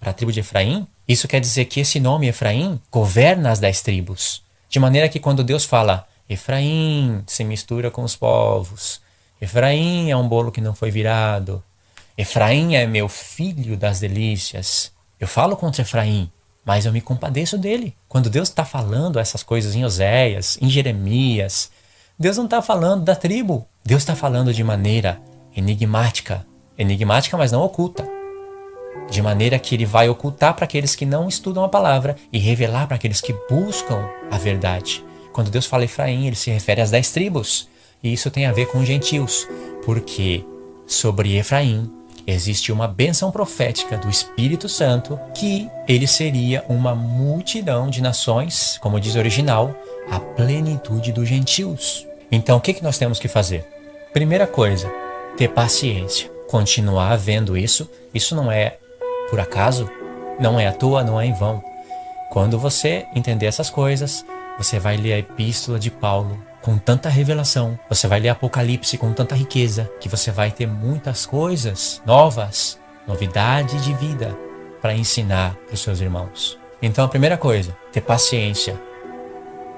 a tribo de Efraim, isso quer dizer que esse nome Efraim governa as 10 tribos. De maneira que quando Deus fala, Efraim se mistura com os povos, Efraim é um bolo que não foi virado, Efraim é meu filho das delícias. Eu falo contra Efraim, mas eu me compadeço dele. Quando Deus está falando essas coisas em Oséias, em Jeremias, Deus não está falando da tribo. Deus está falando de maneira enigmática. Enigmática, mas não oculta. De maneira que ele vai ocultar para aqueles que não estudam a palavra e revelar para aqueles que buscam a verdade. Quando Deus fala Efraim, ele se refere às 10 tribos. E isso tem a ver com os gentios. Porque sobre Efraim existe uma bênção profética do Espírito Santo que ele seria uma multidão de nações, como diz o original, a plenitude dos gentios. Então o que nós temos que fazer? Primeira coisa, ter paciência. Continuar vendo isso. Isso não é por acaso, não é à toa, não é em vão. Quando você entender essas coisas, você vai ler a epístola de Paulo com tanta revelação, você vai ler Apocalipse com tanta riqueza, que você vai ter muitas coisas novas, novidade de vida para ensinar para os seus irmãos. Então a primeira coisa, ter paciência.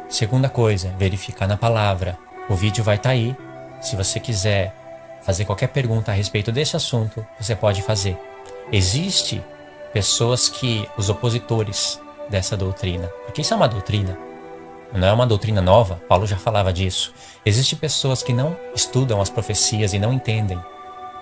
Segunda coisa, verificar na palavra. O vídeo vai estar aí. Se você quiser fazer qualquer pergunta a respeito desse assunto, você pode fazer. Existem pessoas que, os opositores dessa doutrina, porque isso é uma doutrina, não é uma doutrina nova, Paulo já falava disso. Existem pessoas que não estudam as profecias e não entendem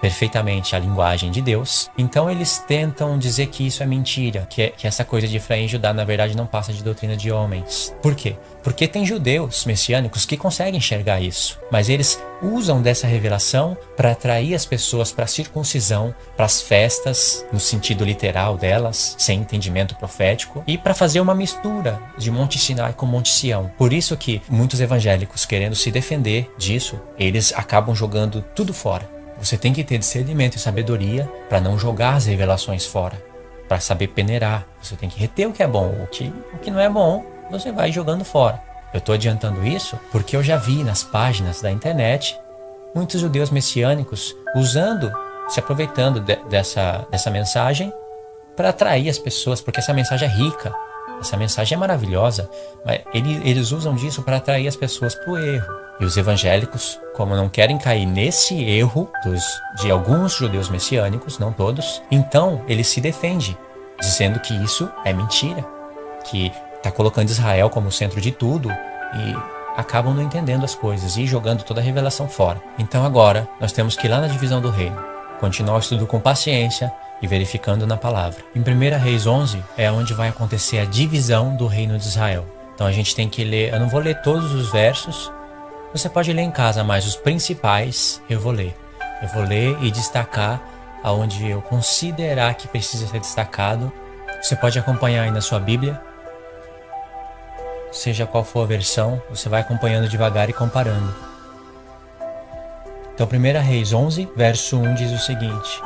perfeitamente a linguagem de Deus, então eles tentam dizer que isso é mentira, que essa coisa de Efraim e Judá na verdade não passa de doutrina de homens. Por quê? Porque tem judeus messiânicos que conseguem enxergar isso, mas eles usam dessa revelação para atrair as pessoas para a circuncisão, para as festas, no sentido literal delas, sem entendimento profético, e para fazer uma mistura de Monte Sinai com Monte Sião. Por isso que muitos evangélicos, querendo se defender disso, eles acabam jogando tudo fora. Você tem que ter discernimento e sabedoria para não jogar as revelações fora, para saber peneirar. Você tem que reter o que é bom, o que não é bom, você vai jogando fora. Eu estou adiantando isso porque eu já vi nas páginas da internet muitos judeus messiânicos se aproveitando dessa mensagem para atrair as pessoas, porque essa mensagem é rica, essa mensagem é maravilhosa, mas eles usam disso para atrair as pessoas para o erro. E os evangélicos, como não querem cair nesse erro de alguns judeus messiânicos, não todos, então eles se defendem, dizendo que isso é mentira, que está colocando Israel como centro de tudo e acabam não entendendo as coisas e jogando toda a revelação fora. Então agora nós temos que ir lá na divisão do reino, continuar o estudo com paciência e verificando na palavra. Em 1 Reis 11 é onde vai acontecer a divisão do reino de Israel. Então a gente tem que ler, eu não vou ler todos os versos, você pode ler em casa, mas os principais eu vou ler. Eu vou ler e destacar aonde eu considerar que precisa ser destacado. Você pode acompanhar aí na sua Bíblia, seja qual for a versão, você vai acompanhando devagar e comparando. Então 1 Reis 11, verso 1 diz o seguinte: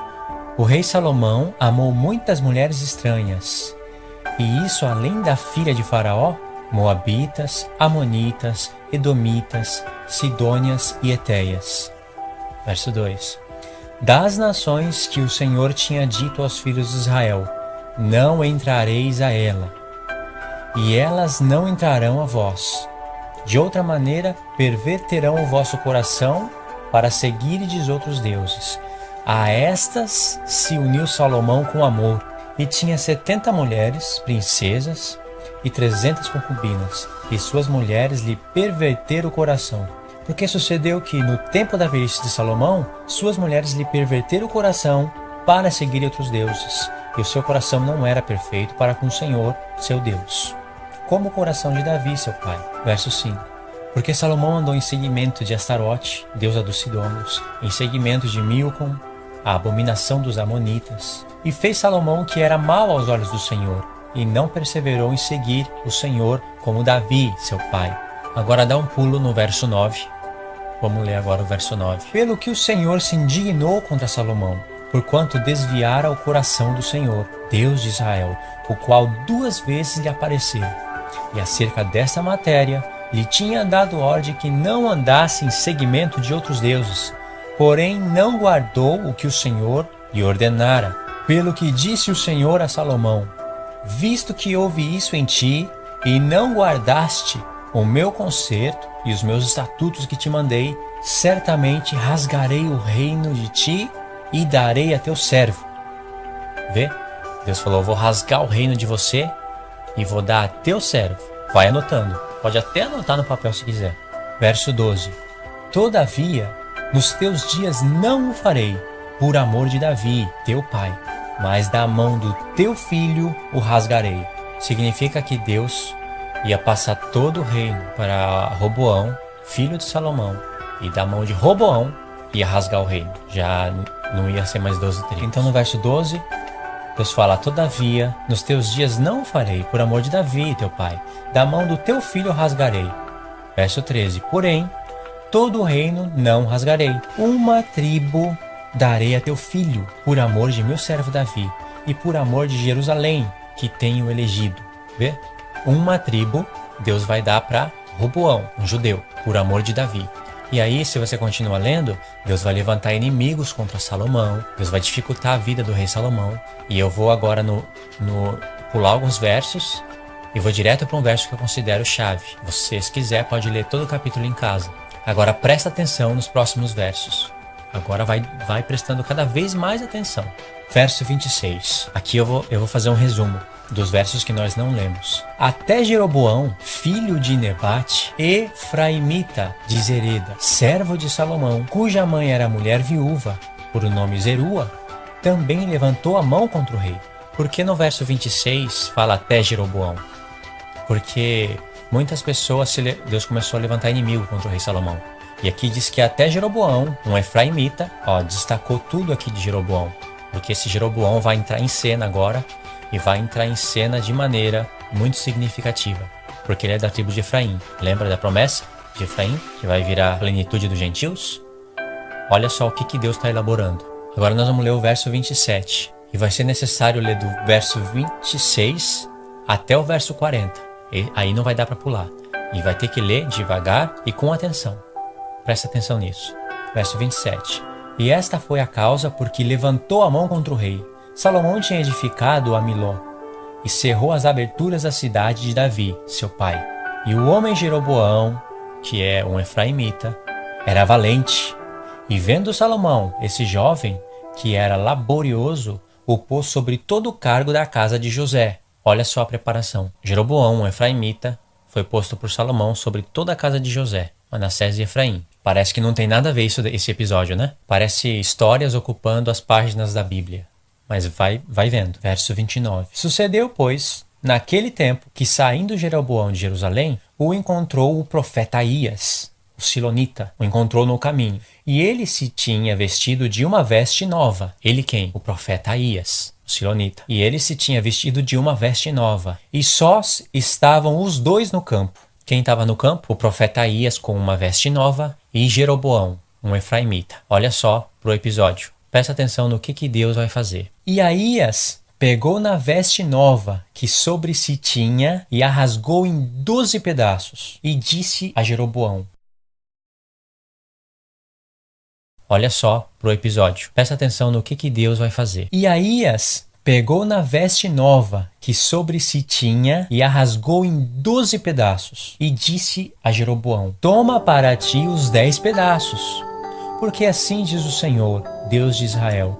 o rei Salomão amou muitas mulheres estranhas, e isso além da filha de Faraó, Moabitas, Amonitas, Edomitas, Sidônias e Etéias. Verso 2: das nações que o Senhor tinha dito aos filhos de Israel, não entrareis a ela, e elas não entrarão a vós. De outra maneira, perverterão o vosso coração para seguirdes outros deuses. A estas se uniu Salomão com amor, e tinha 70 mulheres, princesas, e 300 concubinas, e suas mulheres lhe perverteram o coração. Porque sucedeu que, no tempo da velhice de Salomão, suas mulheres lhe perverteram o coração para seguir outros deuses, e o seu coração não era perfeito para com o Senhor, seu Deus, como o coração de Davi, seu pai. Verso 5: porque Salomão andou em seguimento de Astarote, deusa dos Sidônios, em seguimento de Milcom, a abominação dos Amonitas, e fez Salomão o que era mal aos olhos do Senhor, e não perseverou em seguir o Senhor como Davi, seu pai. Agora dá um pulo no verso 9. Vamos ler agora o verso 9. Pelo que o Senhor se indignou contra Salomão, porquanto desviara o coração do Senhor, Deus de Israel, o qual 2 vezes lhe apareceu. E acerca desta matéria, lhe tinha dado ordem que não andasse em seguimento de outros deuses, porém não guardou o que o Senhor lhe ordenara. Pelo que disse o Senhor a Salomão: visto que houve isso em ti, e não guardaste o meu concerto e os meus estatutos que te mandei, certamente rasgarei o reino de ti e darei a teu servo. Vê? Deus falou: eu vou rasgar o reino de você e vou dar a teu servo. Vai anotando. Pode até anotar no papel se quiser. Verso 12. Todavia, nos teus dias não o farei, por amor de Davi, teu pai, mas da mão do teu filho o rasgarei. Significa que Deus ia passar todo o reino para Roboão, filho de Salomão, e da mão de Roboão ia rasgar o reino. Já não ia ser mais 12 tribos. Então no verso 12, Deus fala: todavia, nos teus dias não o farei, por amor de Davi, teu pai, da mão do teu filho o rasgarei. Verso 13, porém, todo o reino não rasgarei. Uma tribo darei a teu filho, por amor de meu servo Davi, e por amor de Jerusalém, que tenho elegido. Vê? Uma tribo Deus vai dar para Roboão, um judeu, por amor de Davi. E aí, se você continua lendo, Deus vai levantar inimigos contra Salomão, Deus vai dificultar a vida do rei Salomão. E eu vou agora pular alguns versos e vou direto para um verso que eu considero chave. Se você quiser, pode ler todo o capítulo em casa. Agora presta atenção nos próximos versos. Agora vai prestando cada vez mais atenção. Verso 26. Aqui eu vou fazer um resumo dos versos que nós não lemos. Até Jeroboão, filho de Nebate, Efraimita de Zereda, servo de Salomão, cuja mãe era mulher viúva, por o nome Zerua, também levantou a mão contra o rei. Por que no verso 26 fala até Jeroboão? Porque muitas pessoas, Deus começou a levantar inimigo contra o rei Salomão. E aqui diz que até Jeroboão, um efraimita, destacou tudo aqui de Jeroboão. Porque esse Jeroboão vai entrar em cena agora, e vai entrar em cena de maneira muito significativa. Porque ele é da tribo de Efraim. Lembra da promessa de Efraim, que vai virar a plenitude dos gentios? Olha só o que Deus está elaborando. Agora nós vamos ler o verso 27. E vai ser necessário ler do verso 26 até o verso 40. E aí não vai dar para pular. E vai ter que ler devagar e com atenção. Presta atenção nisso. Verso 27. E esta foi a causa porque levantou a mão contra o rei. Salomão tinha edificado a Miló e cerrou as aberturas da cidade de Davi, seu pai. E o homem Jeroboão, que é um efraimita, era valente. E vendo Salomão, esse jovem, que era laborioso, o pôs sobre todo o cargo da casa de José. Olha só a preparação. Jeroboão, um efraimita, foi posto por Salomão sobre toda a casa de José, Manassés e Efraim. Parece que não tem nada a ver esse episódio, né? Parece histórias ocupando as páginas da Bíblia. Mas vai vendo. Verso 29. Sucedeu, pois, naquele tempo, que saindo Jeroboão de Jerusalém, o encontrou o profeta Aías, o silonita, o encontrou no caminho. E ele se tinha vestido de uma veste nova. Ele quem? O profeta Aías, o silonita. E ele se tinha vestido de uma veste nova. E sós estavam os dois no campo. Quem estava no campo? O profeta Aías com uma veste nova e Jeroboão, um efraimita. Olha só pro episódio. Presta atenção no que Deus vai fazer. E Aías pegou na veste nova que sobre si tinha e a rasgou em 12 pedaços. E disse a Jeroboão. Olha só pro episódio. Presta atenção no que Deus vai fazer. E Aías pegou na veste nova que sobre si tinha e a rasgou em 12 pedaços. E disse a Jeroboão. Toma para ti os 10 pedaços. Porque assim diz o Senhor, Deus de Israel.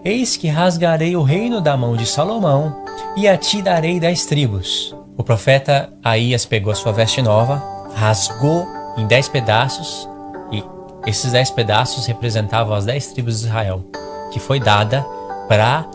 Eis que rasgarei o reino da mão de Salomão e a ti darei 10 tribos. O profeta Aías pegou a sua veste nova, rasgou em 10 pedaços e esses 10 pedaços representavam as 10 tribos de Israel, que foi dada para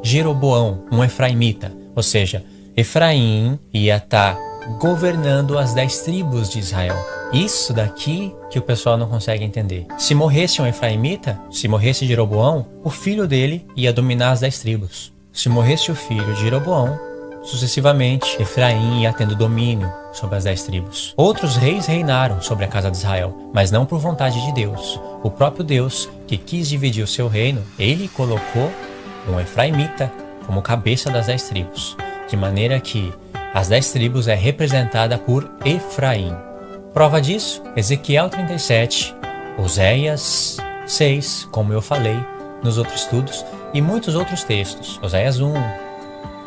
Jeroboão, um efraimita. Ou seja, Efraim ia estar governando as 10 tribos de Israel. Isso daqui que o pessoal não consegue entender. Se morresse um efraimita, se morresse Jeroboão, o filho dele ia dominar as 10 tribos. Se morresse o filho de Jeroboão, sucessivamente, Efraim ia tendo domínio sobre as 10 tribos. Outros reis reinaram sobre a casa de Israel, mas não por vontade de Deus. O próprio Deus, que quis dividir o seu reino, ele colocou um efraimita como cabeça das 10 tribos. De maneira que as 10 tribos é representada por Efraim. Prova disso, Ezequiel 37, Oséias 6, como eu falei nos outros estudos, e muitos outros textos. Oséias 1,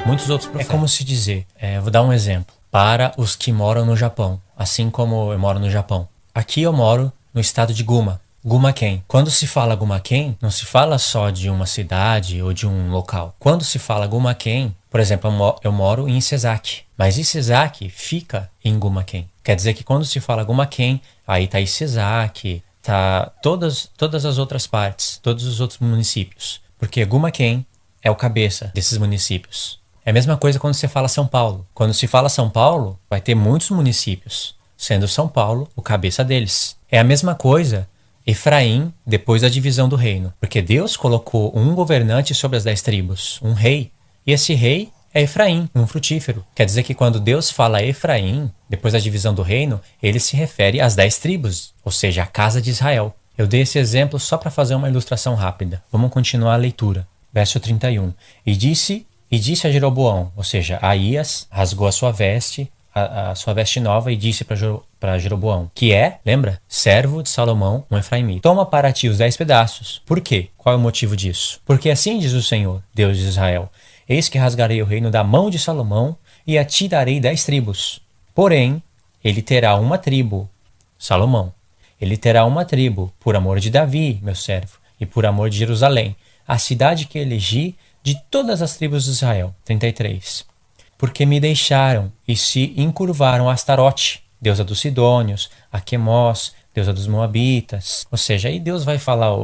muitos outros profetas. É como se dizer, vou dar um exemplo, para os que moram no Japão, assim como eu moro no Japão. Aqui eu moro no estado de Guma, Gumaken. Quando se fala Gumaken, não se fala só de uma cidade ou de um local. Quando se fala Gumaken, por exemplo, eu moro em Isesaki, mas Isesaki fica em Gumaken. Quer dizer que quando se fala Gumaken, aí tá Isesaki, tá todas as outras partes, todos os outros municípios. Porque Gumaken é o cabeça desses municípios. É a mesma coisa quando se fala São Paulo. Quando se fala São Paulo, vai ter muitos municípios, sendo São Paulo o cabeça deles. É a mesma coisa Efraim depois da divisão do reino. Porque Deus colocou um governante sobre as 10 tribos, um rei. E esse rei é Efraim, um frutífero. Quer dizer que quando Deus fala Efraim, depois da divisão do reino, ele se refere às 10 tribos, ou seja, a casa de Israel. Eu dei esse exemplo só para fazer uma ilustração rápida. Vamos continuar a leitura. Verso 31. E disse a Jeroboão, ou seja, Aías rasgou a sua veste, a sua veste nova, e disse para Jeroboão, que é, lembra? Servo de Salomão, um efraimita. Toma para ti os 10 pedaços. Por quê? Qual é o motivo disso? Porque assim diz o Senhor, Deus de Israel. Eis que rasgarei o reino da mão de Salomão e a ti darei 10 tribos. Porém, ele terá uma tribo, Salomão. Ele terá uma tribo por amor de Davi, meu servo, e por amor de Jerusalém, a cidade que elegi de todas as tribos de Israel. 33. Porque me deixaram e se encurvaram a Astarote, deusa dos Sidônios, a Quemós, deusa dos Moabitas. Ou seja, aí Deus vai falar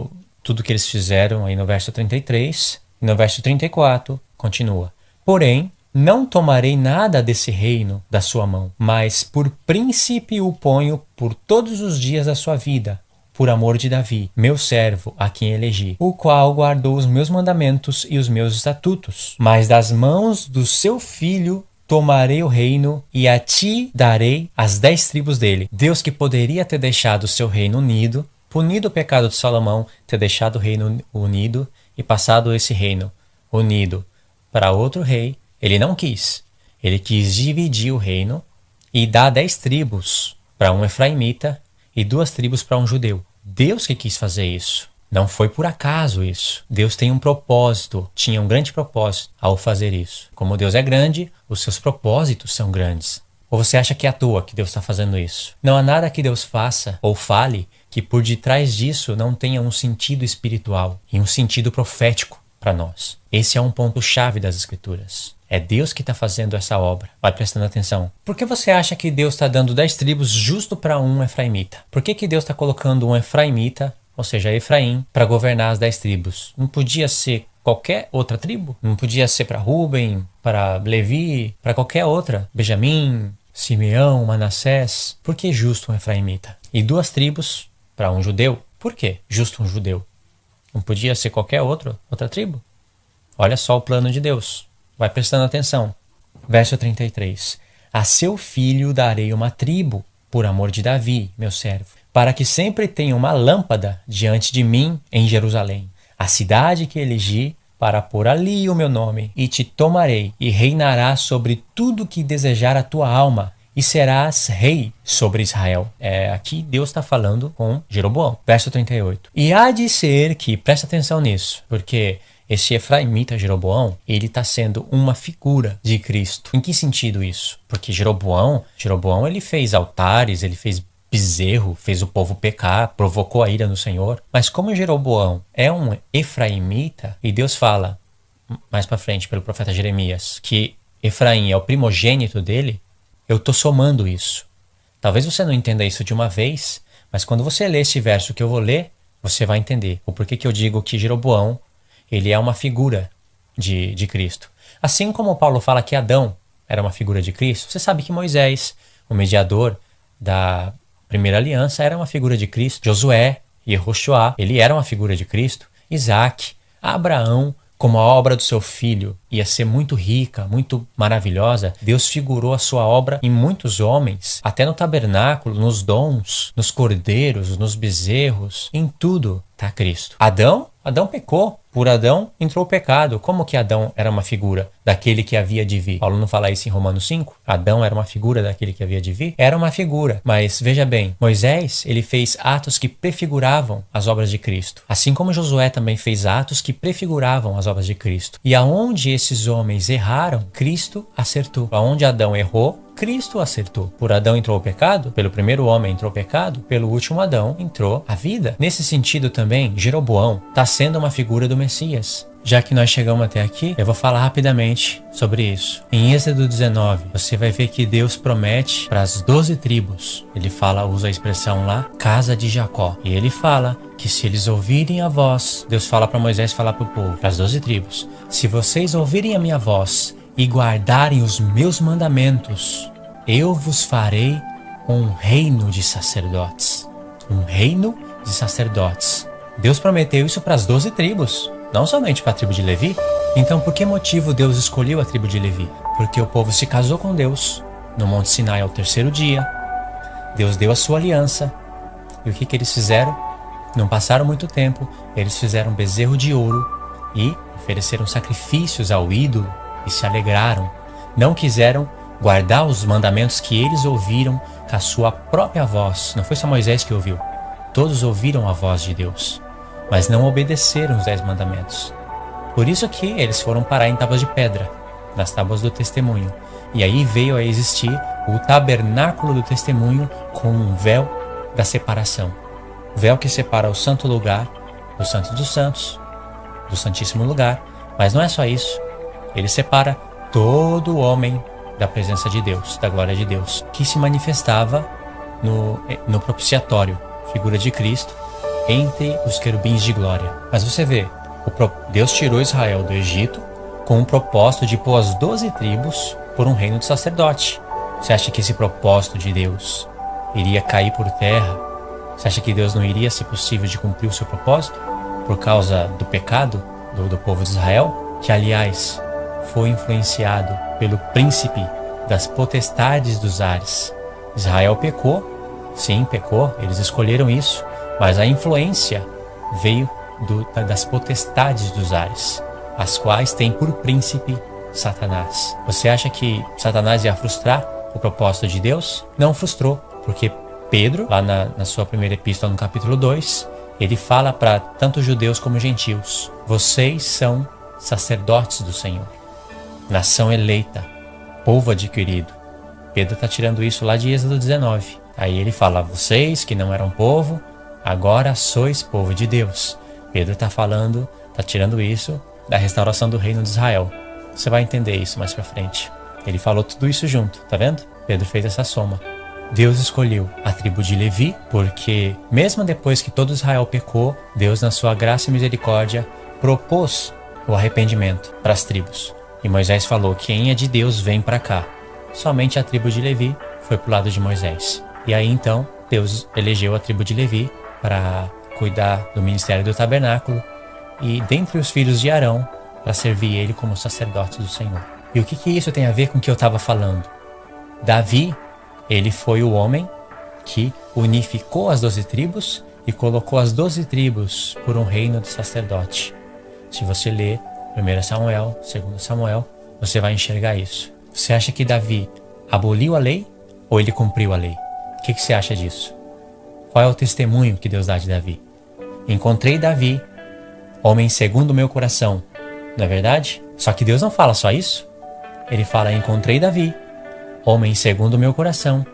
tudo que eles fizeram aí no verso 33, e no verso 34 continua: porém, não tomarei nada desse reino da sua mão, mas por príncipe o ponho por todos os dias da sua vida, por amor de Davi, meu servo, a quem elegi, o qual guardou os meus mandamentos e os meus estatutos. Mas das mãos do seu filho tomarei o reino e a ti darei as 10 tribos dele. Deus, que poderia ter deixado o seu reino unido, punido o pecado de Salomão, ter deixado o reino unido e passado esse reino unido para outro rei, ele não quis. Ele quis dividir o reino e dar 10 tribos para um efraimita e 2 tribos para um judeu. Deus que quis fazer isso. Não foi por acaso isso. Deus tem um propósito, tinha um grande propósito ao fazer isso. Como Deus é grande, os seus propósitos são grandes. Ou você acha que é à toa que Deus está fazendo isso? Não há nada que Deus faça ou fale que por detrás disso não tenha um sentido espiritual e um sentido profético para nós. Esse é um ponto-chave das Escrituras. É Deus que está fazendo essa obra. Vai prestando atenção. Por que você acha que Deus está dando 10 tribos justo para um efraimita? Por que Deus está colocando um efraimita, ou seja, Efraim, para governar as 10 tribos? Não podia ser qualquer outra tribo? Não podia ser para Rúben, para Levi, para qualquer outra? Benjamim, Simeão, Manassés? Por que justo um efraimita? E 2 tribos para um judeu? Por que justo um judeu? Não podia ser qualquer outra tribo? Olha só o plano de Deus. Vai prestando atenção. Verso 33. A seu filho darei uma tribo, por amor de Davi, meu servo, para que sempre tenha uma lâmpada diante de mim em Jerusalém, a cidade que elegi para pôr ali o meu nome. E te tomarei e reinarás sobre tudo que desejar a tua alma, e serás rei sobre Israel. Aqui Deus está falando com Jeroboão. Verso 38. E há de ser que, presta atenção nisso, porque esse efraimita Jeroboão, ele está sendo uma figura de Cristo. Em que sentido isso? Porque Jeroboão ele fez altares, ele fez bezerro, fez o povo pecar, provocou a ira no Senhor. Mas como Jeroboão é um efraimita, e Deus fala mais para frente pelo profeta Jeremias que Efraim é o primogênito dele, eu estou somando isso. Talvez você não entenda isso de uma vez, mas quando você ler esse verso que eu vou ler, você vai entender o porquê que eu digo que Jeroboão ele é uma figura de Cristo. Assim como Paulo fala que Adão era uma figura de Cristo, você sabe que Moisés, o mediador da primeira aliança, era uma figura de Cristo. Josué e Yehoshua, ele era uma figura de Cristo. Isaac, Abraão, como a obra do seu filho ia ser muito rica, muito maravilhosa, Deus figurou a sua obra em muitos homens, até no tabernáculo, nos dons, nos cordeiros, nos bezerros, em tudo está Cristo. Adão pecou. Por Adão entrou o pecado. Como que Adão era uma figura daquele que havia de vir? Paulo não fala isso em Romanos 5? Adão era uma figura daquele que havia de vir? Era uma figura. Mas veja bem, Moisés, ele fez atos que prefiguravam as obras de Cristo. Assim como Josué também fez atos que prefiguravam as obras de Cristo. E aonde esses homens erraram, Cristo acertou. Aonde Adão errou, Cristo acertou. Por Adão entrou o pecado, pelo primeiro homem entrou o pecado, pelo último Adão entrou a vida. Nesse sentido também, Jeroboão está sendo uma figura do Messias. Já que nós chegamos até aqui, eu vou falar rapidamente sobre isso. Em Êxodo 19, você vai ver que Deus promete para as 12 tribos. Ele usa a expressão lá, casa de Jacó. E ele fala que se eles ouvirem a voz, Deus fala para Moisés falar para o povo, para as 12 tribos, se vocês ouvirem a minha voz e guardarem os meus mandamentos, eu vos farei um reino de sacerdotes. Um reino de sacerdotes. Deus prometeu isso para as 12 tribos, não somente para a tribo de Levi. Então, por que motivo Deus escolheu a tribo de Levi? Porque o povo se casou com Deus no Monte Sinai ao 3º dia. Deus deu a sua aliança. E o que eles fizeram? Não passaram muito tempo, eles fizeram um bezerro de ouro e ofereceram sacrifícios ao ídolo e se alegraram. Não quiseram guardar os mandamentos que eles ouviram com a sua própria voz. Não foi só Moisés que ouviu. Todos ouviram a voz de Deus, mas não obedeceram os 10 mandamentos. Por isso que eles foram parar em tábuas de pedra, nas tábuas do testemunho. E aí veio a existir o tabernáculo do testemunho com um véu da separação. O véu que separa o santo lugar do Santo dos Santos, do Santíssimo Lugar. Mas não é só isso. Ele separa todo homem da presença de Deus, da glória de Deus, que se manifestava no propiciatório, figura de Cristo, entre os querubins de glória. Mas você vê, Deus tirou Israel do Egito com o propósito de pôr as 12 tribos por um reino de sacerdote. Você acha que esse propósito de Deus iria cair por terra? Você acha que Deus não iria, se possível, de cumprir o seu propósito por causa do pecado do povo de Israel? Que, aliás, foi influenciado pelo príncipe das potestades dos ares. Israel pecou, sim, pecou, eles escolheram isso, mas a influência veio das potestades dos ares, as quais tem por príncipe Satanás. Você acha que Satanás ia frustrar o propósito de Deus? Não frustrou, porque Pedro, lá na sua primeira epístola, no capítulo 2, ele fala para tanto judeus como gentios: vocês são sacerdotes do Senhor, nação eleita, povo adquirido. Pedro está tirando isso lá de Êxodo 19. Aí ele fala: vocês que não eram povo, agora sois povo de Deus. Pedro está falando, está tirando isso da restauração do reino de Israel. Você vai entender isso mais para frente. Ele falou tudo isso junto, tá vendo? Pedro fez essa soma. Deus escolheu a tribo de Levi, porque mesmo depois que todo Israel pecou, Deus, na sua graça e misericórdia, propôs o arrependimento para as tribos. E Moisés falou: quem é de Deus vem para cá. Somente a tribo de Levi foi para o lado de Moisés. E aí então Deus elegeu a tribo de Levi para cuidar do ministério do tabernáculo e dentre os filhos de Arão para servir ele como sacerdote do Senhor. E o que isso tem a ver com o que eu estava falando? Davi, ele foi o homem que unificou as 12 tribos e colocou as 12 tribos por um reino de sacerdote. Se você ler 1 Samuel, 2 Samuel, você vai enxergar isso. Você acha que Davi aboliu a lei ou ele cumpriu a lei? O que você acha disso? Qual é o testemunho que Deus dá de Davi? Encontrei Davi, homem segundo o meu coração. Não é verdade? Só que Deus não fala só isso. Ele fala: encontrei Davi, homem segundo o meu coração,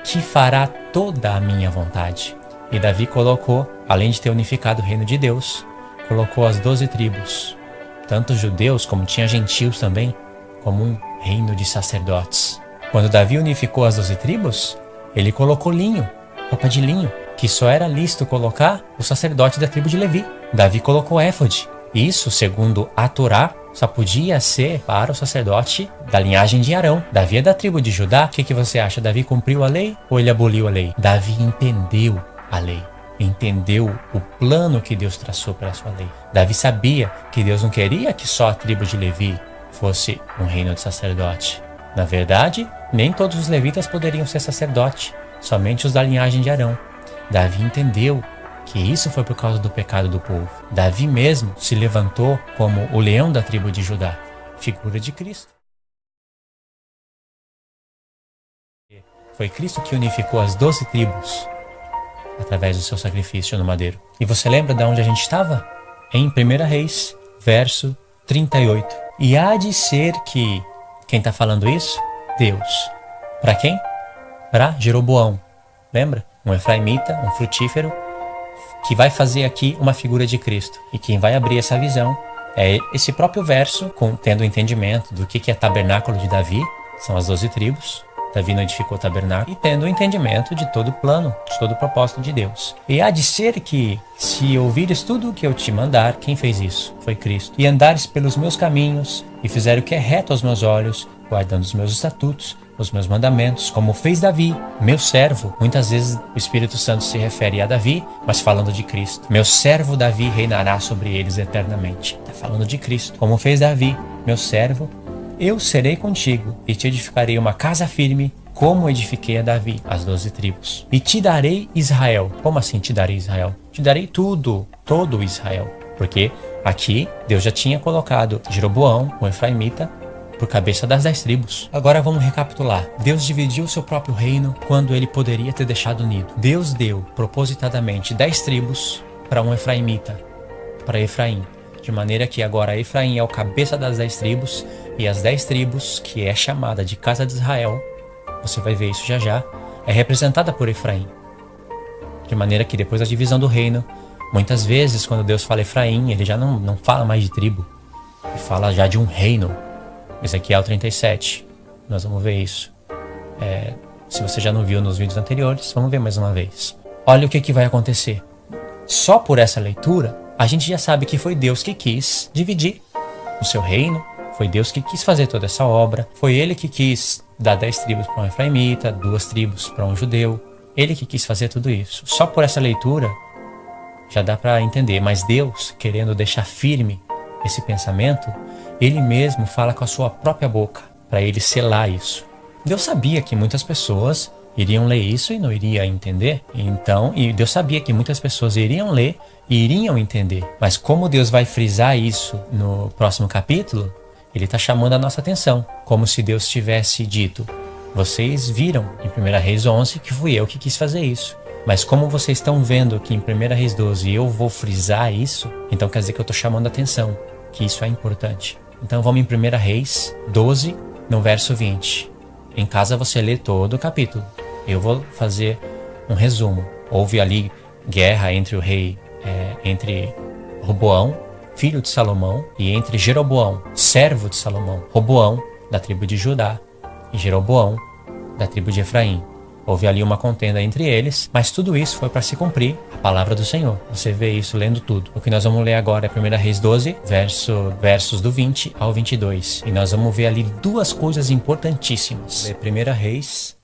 que fará toda a minha vontade. E Davi colocou, além de ter unificado o reino de Deus, colocou as 12 tribos, tanto judeus como tinha gentios também, como um reino de sacerdotes. Quando Davi unificou as 12 tribos, ele colocou linho, roupa de linho, que só era lícito colocar o sacerdote da tribo de Levi. Davi colocou éfode. Isso, segundo a Torá, só podia ser para o sacerdote da linhagem de Arão. Davi é da tribo de Judá. O que você acha? Davi cumpriu a lei ou ele aboliu a lei? Davi entendeu a lei. Entendeu o plano que Deus traçou para a sua lei. Davi sabia que Deus não queria que só a tribo de Levi fosse um reino de sacerdote. Na verdade, nem todos os levitas poderiam ser sacerdote, somente os da linhagem de Arão. Davi entendeu que isso foi por causa do pecado do povo. Davi mesmo se levantou como o leão da tribo de Judá, figura de Cristo. Foi Cristo que unificou as 12 tribos através do seu sacrifício no madeiro. E você lembra de onde a gente estava? Em 1 Reis, verso 38. E há de ser que... Quem está falando isso? Deus. Para quem? Para Jeroboão. Lembra? Um efraimita, um frutífero, que vai fazer aqui uma figura de Cristo. E quem vai abrir essa visão é esse próprio verso, tendo o entendimento do que é tabernáculo de Davi, são as 12 tribos. Davi não edificou o tabernáculo, e tendo o entendimento de todo o plano, de todo o propósito de Deus. E há de ser que, se ouvires tudo o que eu te mandar, quem fez isso? Foi Cristo. E andares pelos meus caminhos, e fizer o que é reto aos meus olhos, guardando os meus estatutos, os meus mandamentos, como fez Davi, meu servo. Muitas vezes o Espírito Santo se refere a Davi, mas falando de Cristo. Meu servo Davi reinará sobre eles eternamente. Está falando de Cristo. Como fez Davi, meu servo, eu serei contigo e te edificarei uma casa firme, como edifiquei a Davi, as 12 tribos. E te darei Israel. Como assim te darei Israel? Te darei tudo, todo Israel. Porque aqui Deus já tinha colocado Jeroboão, o efraimita, por cabeça das 10 tribos. Agora vamos recapitular. Deus dividiu o seu próprio reino quando ele poderia ter deixado unido. Deus deu propositadamente 10 tribos para um efraimita, para Efraim. De maneira que agora Efraim é o cabeça das 10 tribos, e as 10 tribos, que é chamada de casa de Israel, você vai ver isso já já, é representada por Efraim. De maneira que depois da divisão do reino, muitas vezes quando Deus fala Efraim, ele já não fala mais de tribo, ele fala já de um reino. Ezequiel 37, nós vamos ver isso. Se você já não viu nos vídeos anteriores, vamos ver mais uma vez. Olha o que vai acontecer. Só por essa leitura, a gente já sabe que foi Deus que quis dividir o seu reino, foi Deus que quis fazer toda essa obra, foi Ele que quis dar 10 tribos para um efraimita, 2 tribos para um judeu, Ele que quis fazer tudo isso. Só por essa leitura já dá para entender, mas Deus, querendo deixar firme esse pensamento, Ele mesmo fala com a sua própria boca, para Ele selar isso. Deus sabia que muitas pessoas iriam ler isso e não iriam entender. E Deus sabia que muitas pessoas iriam ler e iriam entender. Mas como Deus vai frisar isso no próximo capítulo, Ele está chamando a nossa atenção. Como se Deus tivesse dito: vocês viram em 1 Reis 11 que fui eu que quis fazer isso. Mas como vocês estão vendo que em 1 Reis 12 eu vou frisar isso, então quer dizer que eu estou chamando a atenção, que isso é importante. Então vamos em 1 Reis 12, no verso 20. Em casa você lê todo o capítulo. Eu vou fazer um resumo. Houve ali guerra entre o rei, entre Roboão, filho de Salomão, e entre Jeroboão, servo de Salomão. Roboão, da tribo de Judá, e Jeroboão, da tribo de Efraim. Houve ali uma contenda entre eles, mas tudo isso foi para se cumprir a palavra do Senhor. Você vê isso lendo tudo. O que nós vamos ler agora é 1 Reis 12, versos do 20 ao 22. E nós vamos ver ali duas coisas importantíssimas. 1 Reis,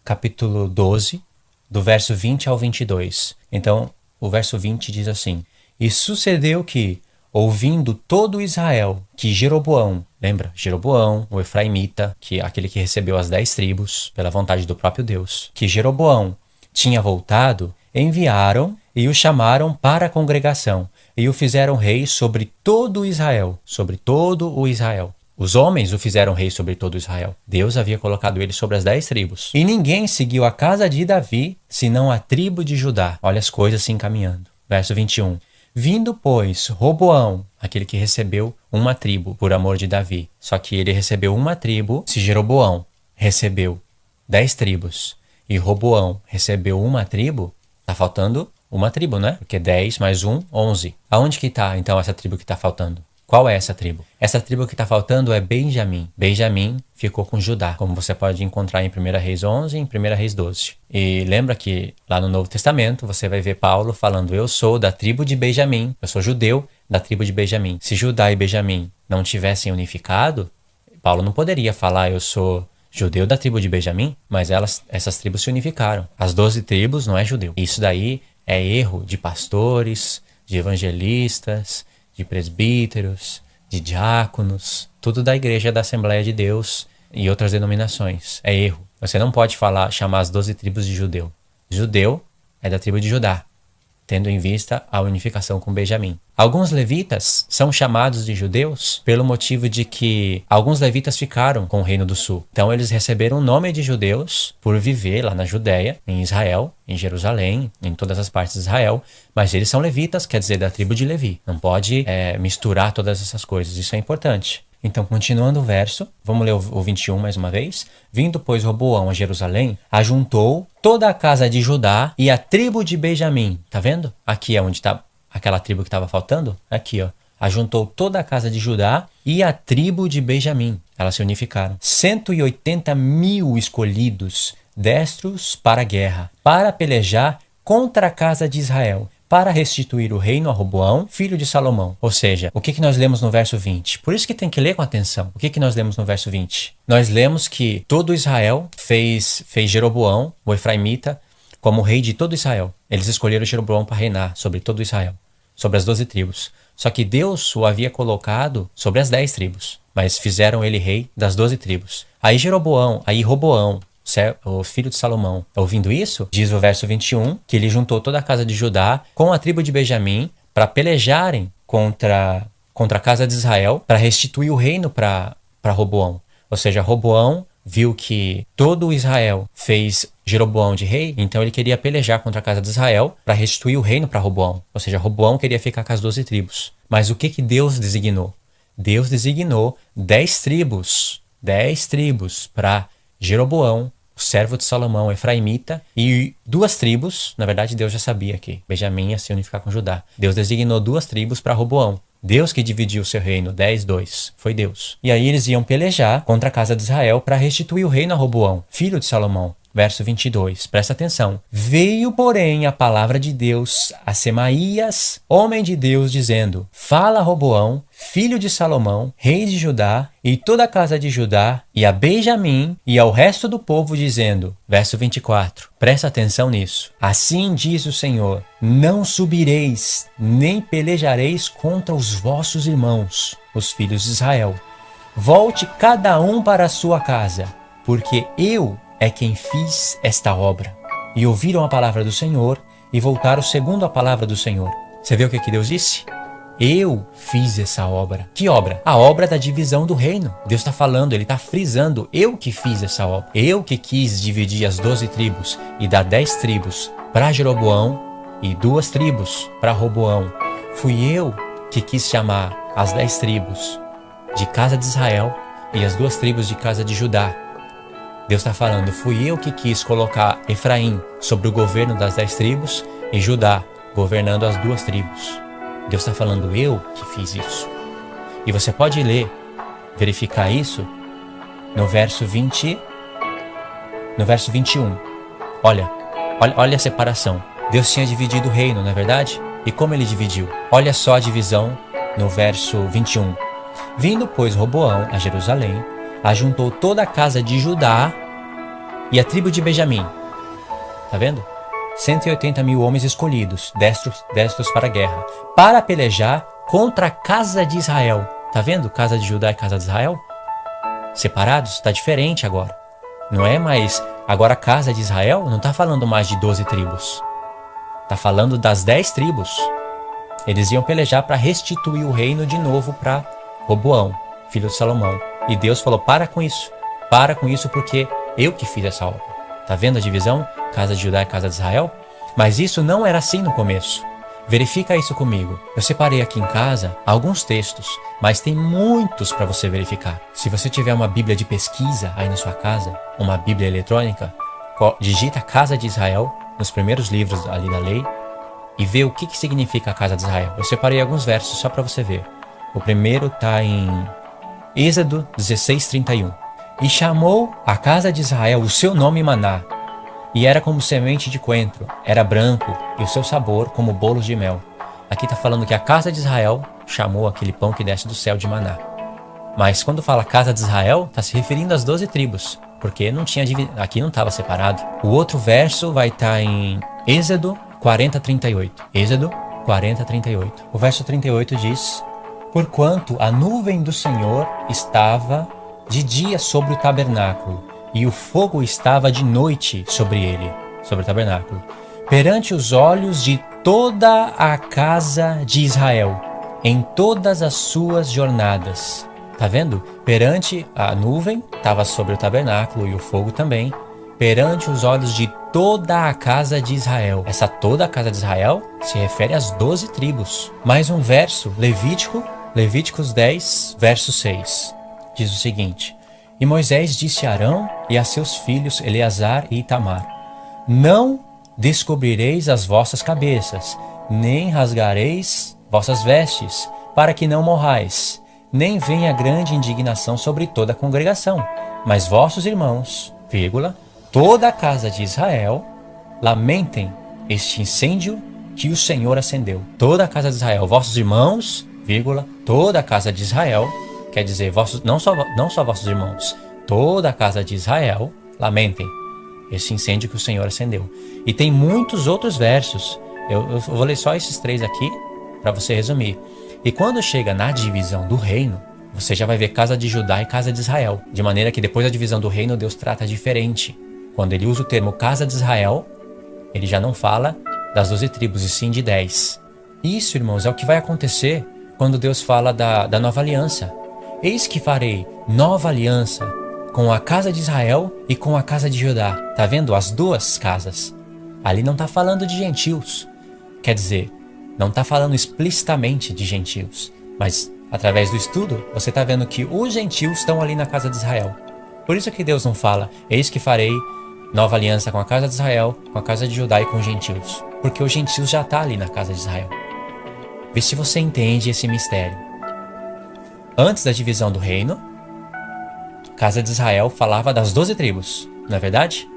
capítulo 12, do verso 20 ao 22. Então, o verso 20 diz assim: E sucedeu que, ouvindo todo Israel, que Jeroboão, lembra? Jeroboão, o efraimita, que é aquele que recebeu as 10 tribos pela vontade do próprio Deus, que Jeroboão tinha voltado, enviaram e o chamaram para a congregação e o fizeram rei sobre todo Israel, sobre todo o Israel. Os homens o fizeram rei sobre todo Israel. Deus havia colocado ele sobre as 10 tribos. E ninguém seguiu a casa de Davi, senão a tribo de Judá. Olha as coisas se encaminhando. Verso 21. Vindo, pois, Roboão, aquele que recebeu uma tribo por amor de Davi. Só que ele recebeu uma tribo. Se Jeroboão recebeu 10 tribos e Roboão recebeu uma tribo, tá faltando uma tribo, né? Porque 10 mais 1, 11. Aonde que tá, então, essa tribo que tá faltando? Qual é essa tribo? Essa tribo que está faltando é Benjamim. Benjamim ficou com Judá, como você pode encontrar em 1 Reis 11 e em 1 Reis 12. E lembra que lá no Novo Testamento você vai ver Paulo falando: eu sou da tribo de Benjamim, eu sou judeu da tribo de Benjamim. Se Judá e Benjamim não tivessem unificado, Paulo não poderia falar: eu sou judeu da tribo de Benjamim, mas essas tribos se unificaram. As 12 tribos não é judeu. Isso daí é erro de pastores, de evangelistas, de presbíteros, de diáconos, tudo da igreja da Assembleia de Deus e outras denominações. É erro. Você não pode chamar as 12 tribos de judeu. Judeu é da tribo de Judá, tendo em vista a unificação com Benjamim. Alguns levitas são chamados de judeus pelo motivo de que alguns levitas ficaram com o Reino do Sul. Então eles receberam o nome de judeus por viver lá na Judéia, em Israel, em Jerusalém, em todas as partes de Israel, mas eles são levitas, quer dizer, da tribo de Levi. Não pode misturar todas essas coisas, isso é importante. Então, continuando o verso, vamos ler o 21 mais uma vez. Vindo, pois, Roboão a Jerusalém, ajuntou toda a casa de Judá e a tribo de Benjamim. Tá vendo? Aqui é onde está aquela tribo que estava faltando. Aqui, ó. Ajuntou toda a casa de Judá e a tribo de Benjamim. Elas se unificaram. 180.000 escolhidos, destros para a guerra, para pelejar contra a casa de Israel, para restituir o reino a Roboão, filho de Salomão. Ou seja, o que nós lemos no verso 20? Por isso que tem que ler com atenção. O que nós lemos no verso 20? Nós lemos que todo Israel fez Jeroboão, o efraimita, como rei de todo Israel. Eles escolheram Jeroboão para reinar sobre todo Israel, sobre as 12 tribos. Só que Deus o havia colocado sobre as 10 tribos, mas fizeram ele rei das 12 tribos. Aí Roboão, o filho de Salomão, ouvindo isso, diz o verso 21, que ele juntou toda a casa de Judá com a tribo de Benjamim para pelejarem contra a casa de Israel, para restituir o reino para Roboão. Ou seja, Roboão viu que todo Israel fez Jeroboão de rei, então ele queria pelejar contra a casa de Israel para restituir o reino para Roboão. Ou seja, Roboão queria ficar com as 12 tribos. Mas o que Deus designou? Deus designou 10 tribos para Jeroboão, o servo de Salomão, efraimita, e 2 tribos, na verdade Deus já sabia que Benjamim ia se unificar com Judá. Deus designou 2 tribos para Roboão. Deus que dividiu o seu reino, 10-2, foi Deus. E aí eles iam pelejar contra a casa de Israel para restituir o reino a Roboão, filho de Salomão. verso 22. Presta atenção. Veio, porém, a palavra de Deus a Semaías, homem de Deus, dizendo: Fala a Roboão, filho de Salomão, rei de Judá, e toda a casa de Judá, e a Benjamim, e ao resto do povo, dizendo, verso 24. Presta atenção nisso. Assim diz o Senhor: Não subireis, nem pelejareis contra os vossos irmãos, os filhos de Israel. Volte cada um para a sua casa, porque eu é quem fiz esta obra. E ouviram a palavra do Senhor e voltaram segundo a palavra do Senhor. Você vê o que Deus disse? Eu fiz essa obra. Que obra? A obra da divisão do reino. Deus está falando, Ele está frisando. Eu que fiz essa obra. Eu que quis dividir as 12 tribos e dar 10 tribos para Jeroboão e 2 tribos para Roboão. Fui eu que quis chamar as 10 tribos de casa de Israel e as 2 tribos de casa de Judá. Deus está falando, fui eu que quis colocar Efraim sobre o governo das 10 tribos e Judá governando as 2 tribos. Deus está falando, eu que fiz isso. E você pode ler, verificar isso no verso 21. Olha a separação. Deus tinha dividido o reino, não é verdade? E como Ele dividiu? Olha só a divisão no verso 21. Vindo, pois, Roboão a Jerusalém, ajuntou toda a casa de Judá e a tribo de Benjamim. Tá vendo? 180.000 homens escolhidos, destros para a guerra, para pelejar contra a casa de Israel. Tá vendo? Casa de Judá e casa de Israel? Separados, tá diferente agora. Não é mais... Agora a casa de Israel não tá falando mais de 12 tribos. Tá falando das 10 tribos. Eles iam pelejar para restituir o reino de novo para Roboão, filho de Salomão. E Deus falou, para com isso porque eu que fiz essa obra. Tá vendo a divisão? Casa de Judá e casa de Israel? Mas isso não era assim no começo. Verifica isso comigo. Eu separei aqui em casa alguns textos, mas tem muitos para você verificar. Se você tiver uma Bíblia de pesquisa aí na sua casa, uma Bíblia eletrônica, digita Casa de Israel nos primeiros livros ali da lei e vê o que significa a casa de Israel. Eu separei alguns versos só para você ver. O primeiro está em Êxodo 16:31. E chamou a casa de Israel o seu nome Maná, e era como semente de coentro, era branco, e o seu sabor como bolos de mel. Aqui está falando que a casa de Israel chamou aquele pão que desce do céu de Maná. Mas quando fala casa de Israel, está se referindo às 12 tribos, porque não tinha aqui não estava separado. O outro verso vai estar em Êxodo 40:38. Êxodo 40:38. O verso 38 diz: Porquanto a nuvem do Senhor estava de dia sobre o tabernáculo, e o fogo estava de noite sobre ele, sobre o tabernáculo, perante os olhos de toda a casa de Israel, em todas as suas jornadas. Tá vendo? Perante a nuvem, estava sobre o tabernáculo, e o fogo também, perante os olhos de toda a casa de Israel. Essa toda a casa de Israel se refere às 12 tribos. Mais um verso, Levíticos 10, verso 6, diz o seguinte: E Moisés disse a Arão e a seus filhos Eleazar e Itamar: Não descobrireis as vossas cabeças, nem rasgareis vossas vestes, para que não morrais, nem venha grande indignação sobre toda a congregação. Mas vossos irmãos, toda a casa de Israel, lamentem este incêndio que o Senhor acendeu. Toda a casa de Israel, vossos irmãos, toda a casa de Israel, quer dizer, não só vossos irmãos, toda a casa de Israel, lamentem esse incêndio que o Senhor acendeu. E tem muitos outros versos, eu vou ler só esses 3 aqui, para você resumir. E quando chega na divisão do reino, você já vai ver casa de Judá e casa de Israel, de maneira que depois da divisão do reino, Deus trata diferente. Quando ele usa o termo casa de Israel, ele já não fala das 12 tribos, e sim de 10. Isso, irmãos, é o que vai acontecer quando Deus fala da nova aliança. Eis que farei nova aliança com a casa de Israel e com a casa de Judá. Tá vendo? As 2 casas. Ali não está falando de gentios. Quer dizer, não está falando explicitamente de gentios. Mas, através do estudo, você está vendo que os gentios estão ali na casa de Israel. Por isso que Deus não fala, eis que farei nova aliança com a casa de Israel, com a casa de Judá e com os gentios. Porque os gentios já estão ali na casa de Israel. Vê se você entende esse mistério. Antes da divisão do reino, a casa de Israel falava das 12 tribos, não é verdade?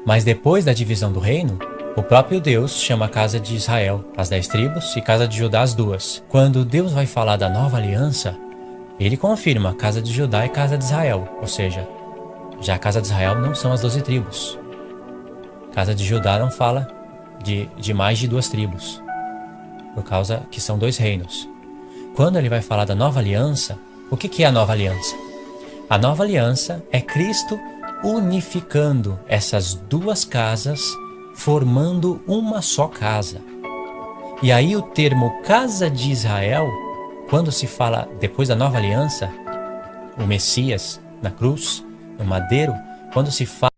Mas depois da divisão do reino, o próprio Deus chama a casa de Israel, as 10 tribos, e casa de Judá, as 2. Quando Deus vai falar da nova aliança, ele confirma casa de Judá e casa de Israel, ou seja, já a casa de Israel não são as 12 tribos. Casa de Judá não fala de mais de 2 tribos, por causa que são 2 reinos. Quando ele vai falar da nova aliança, o que é a nova aliança? A nova aliança é Cristo unificando essas 2 casas, formando uma só casa. E aí o termo casa de Israel, quando se fala depois da nova aliança, o Messias na cruz, no madeiro, quando se fala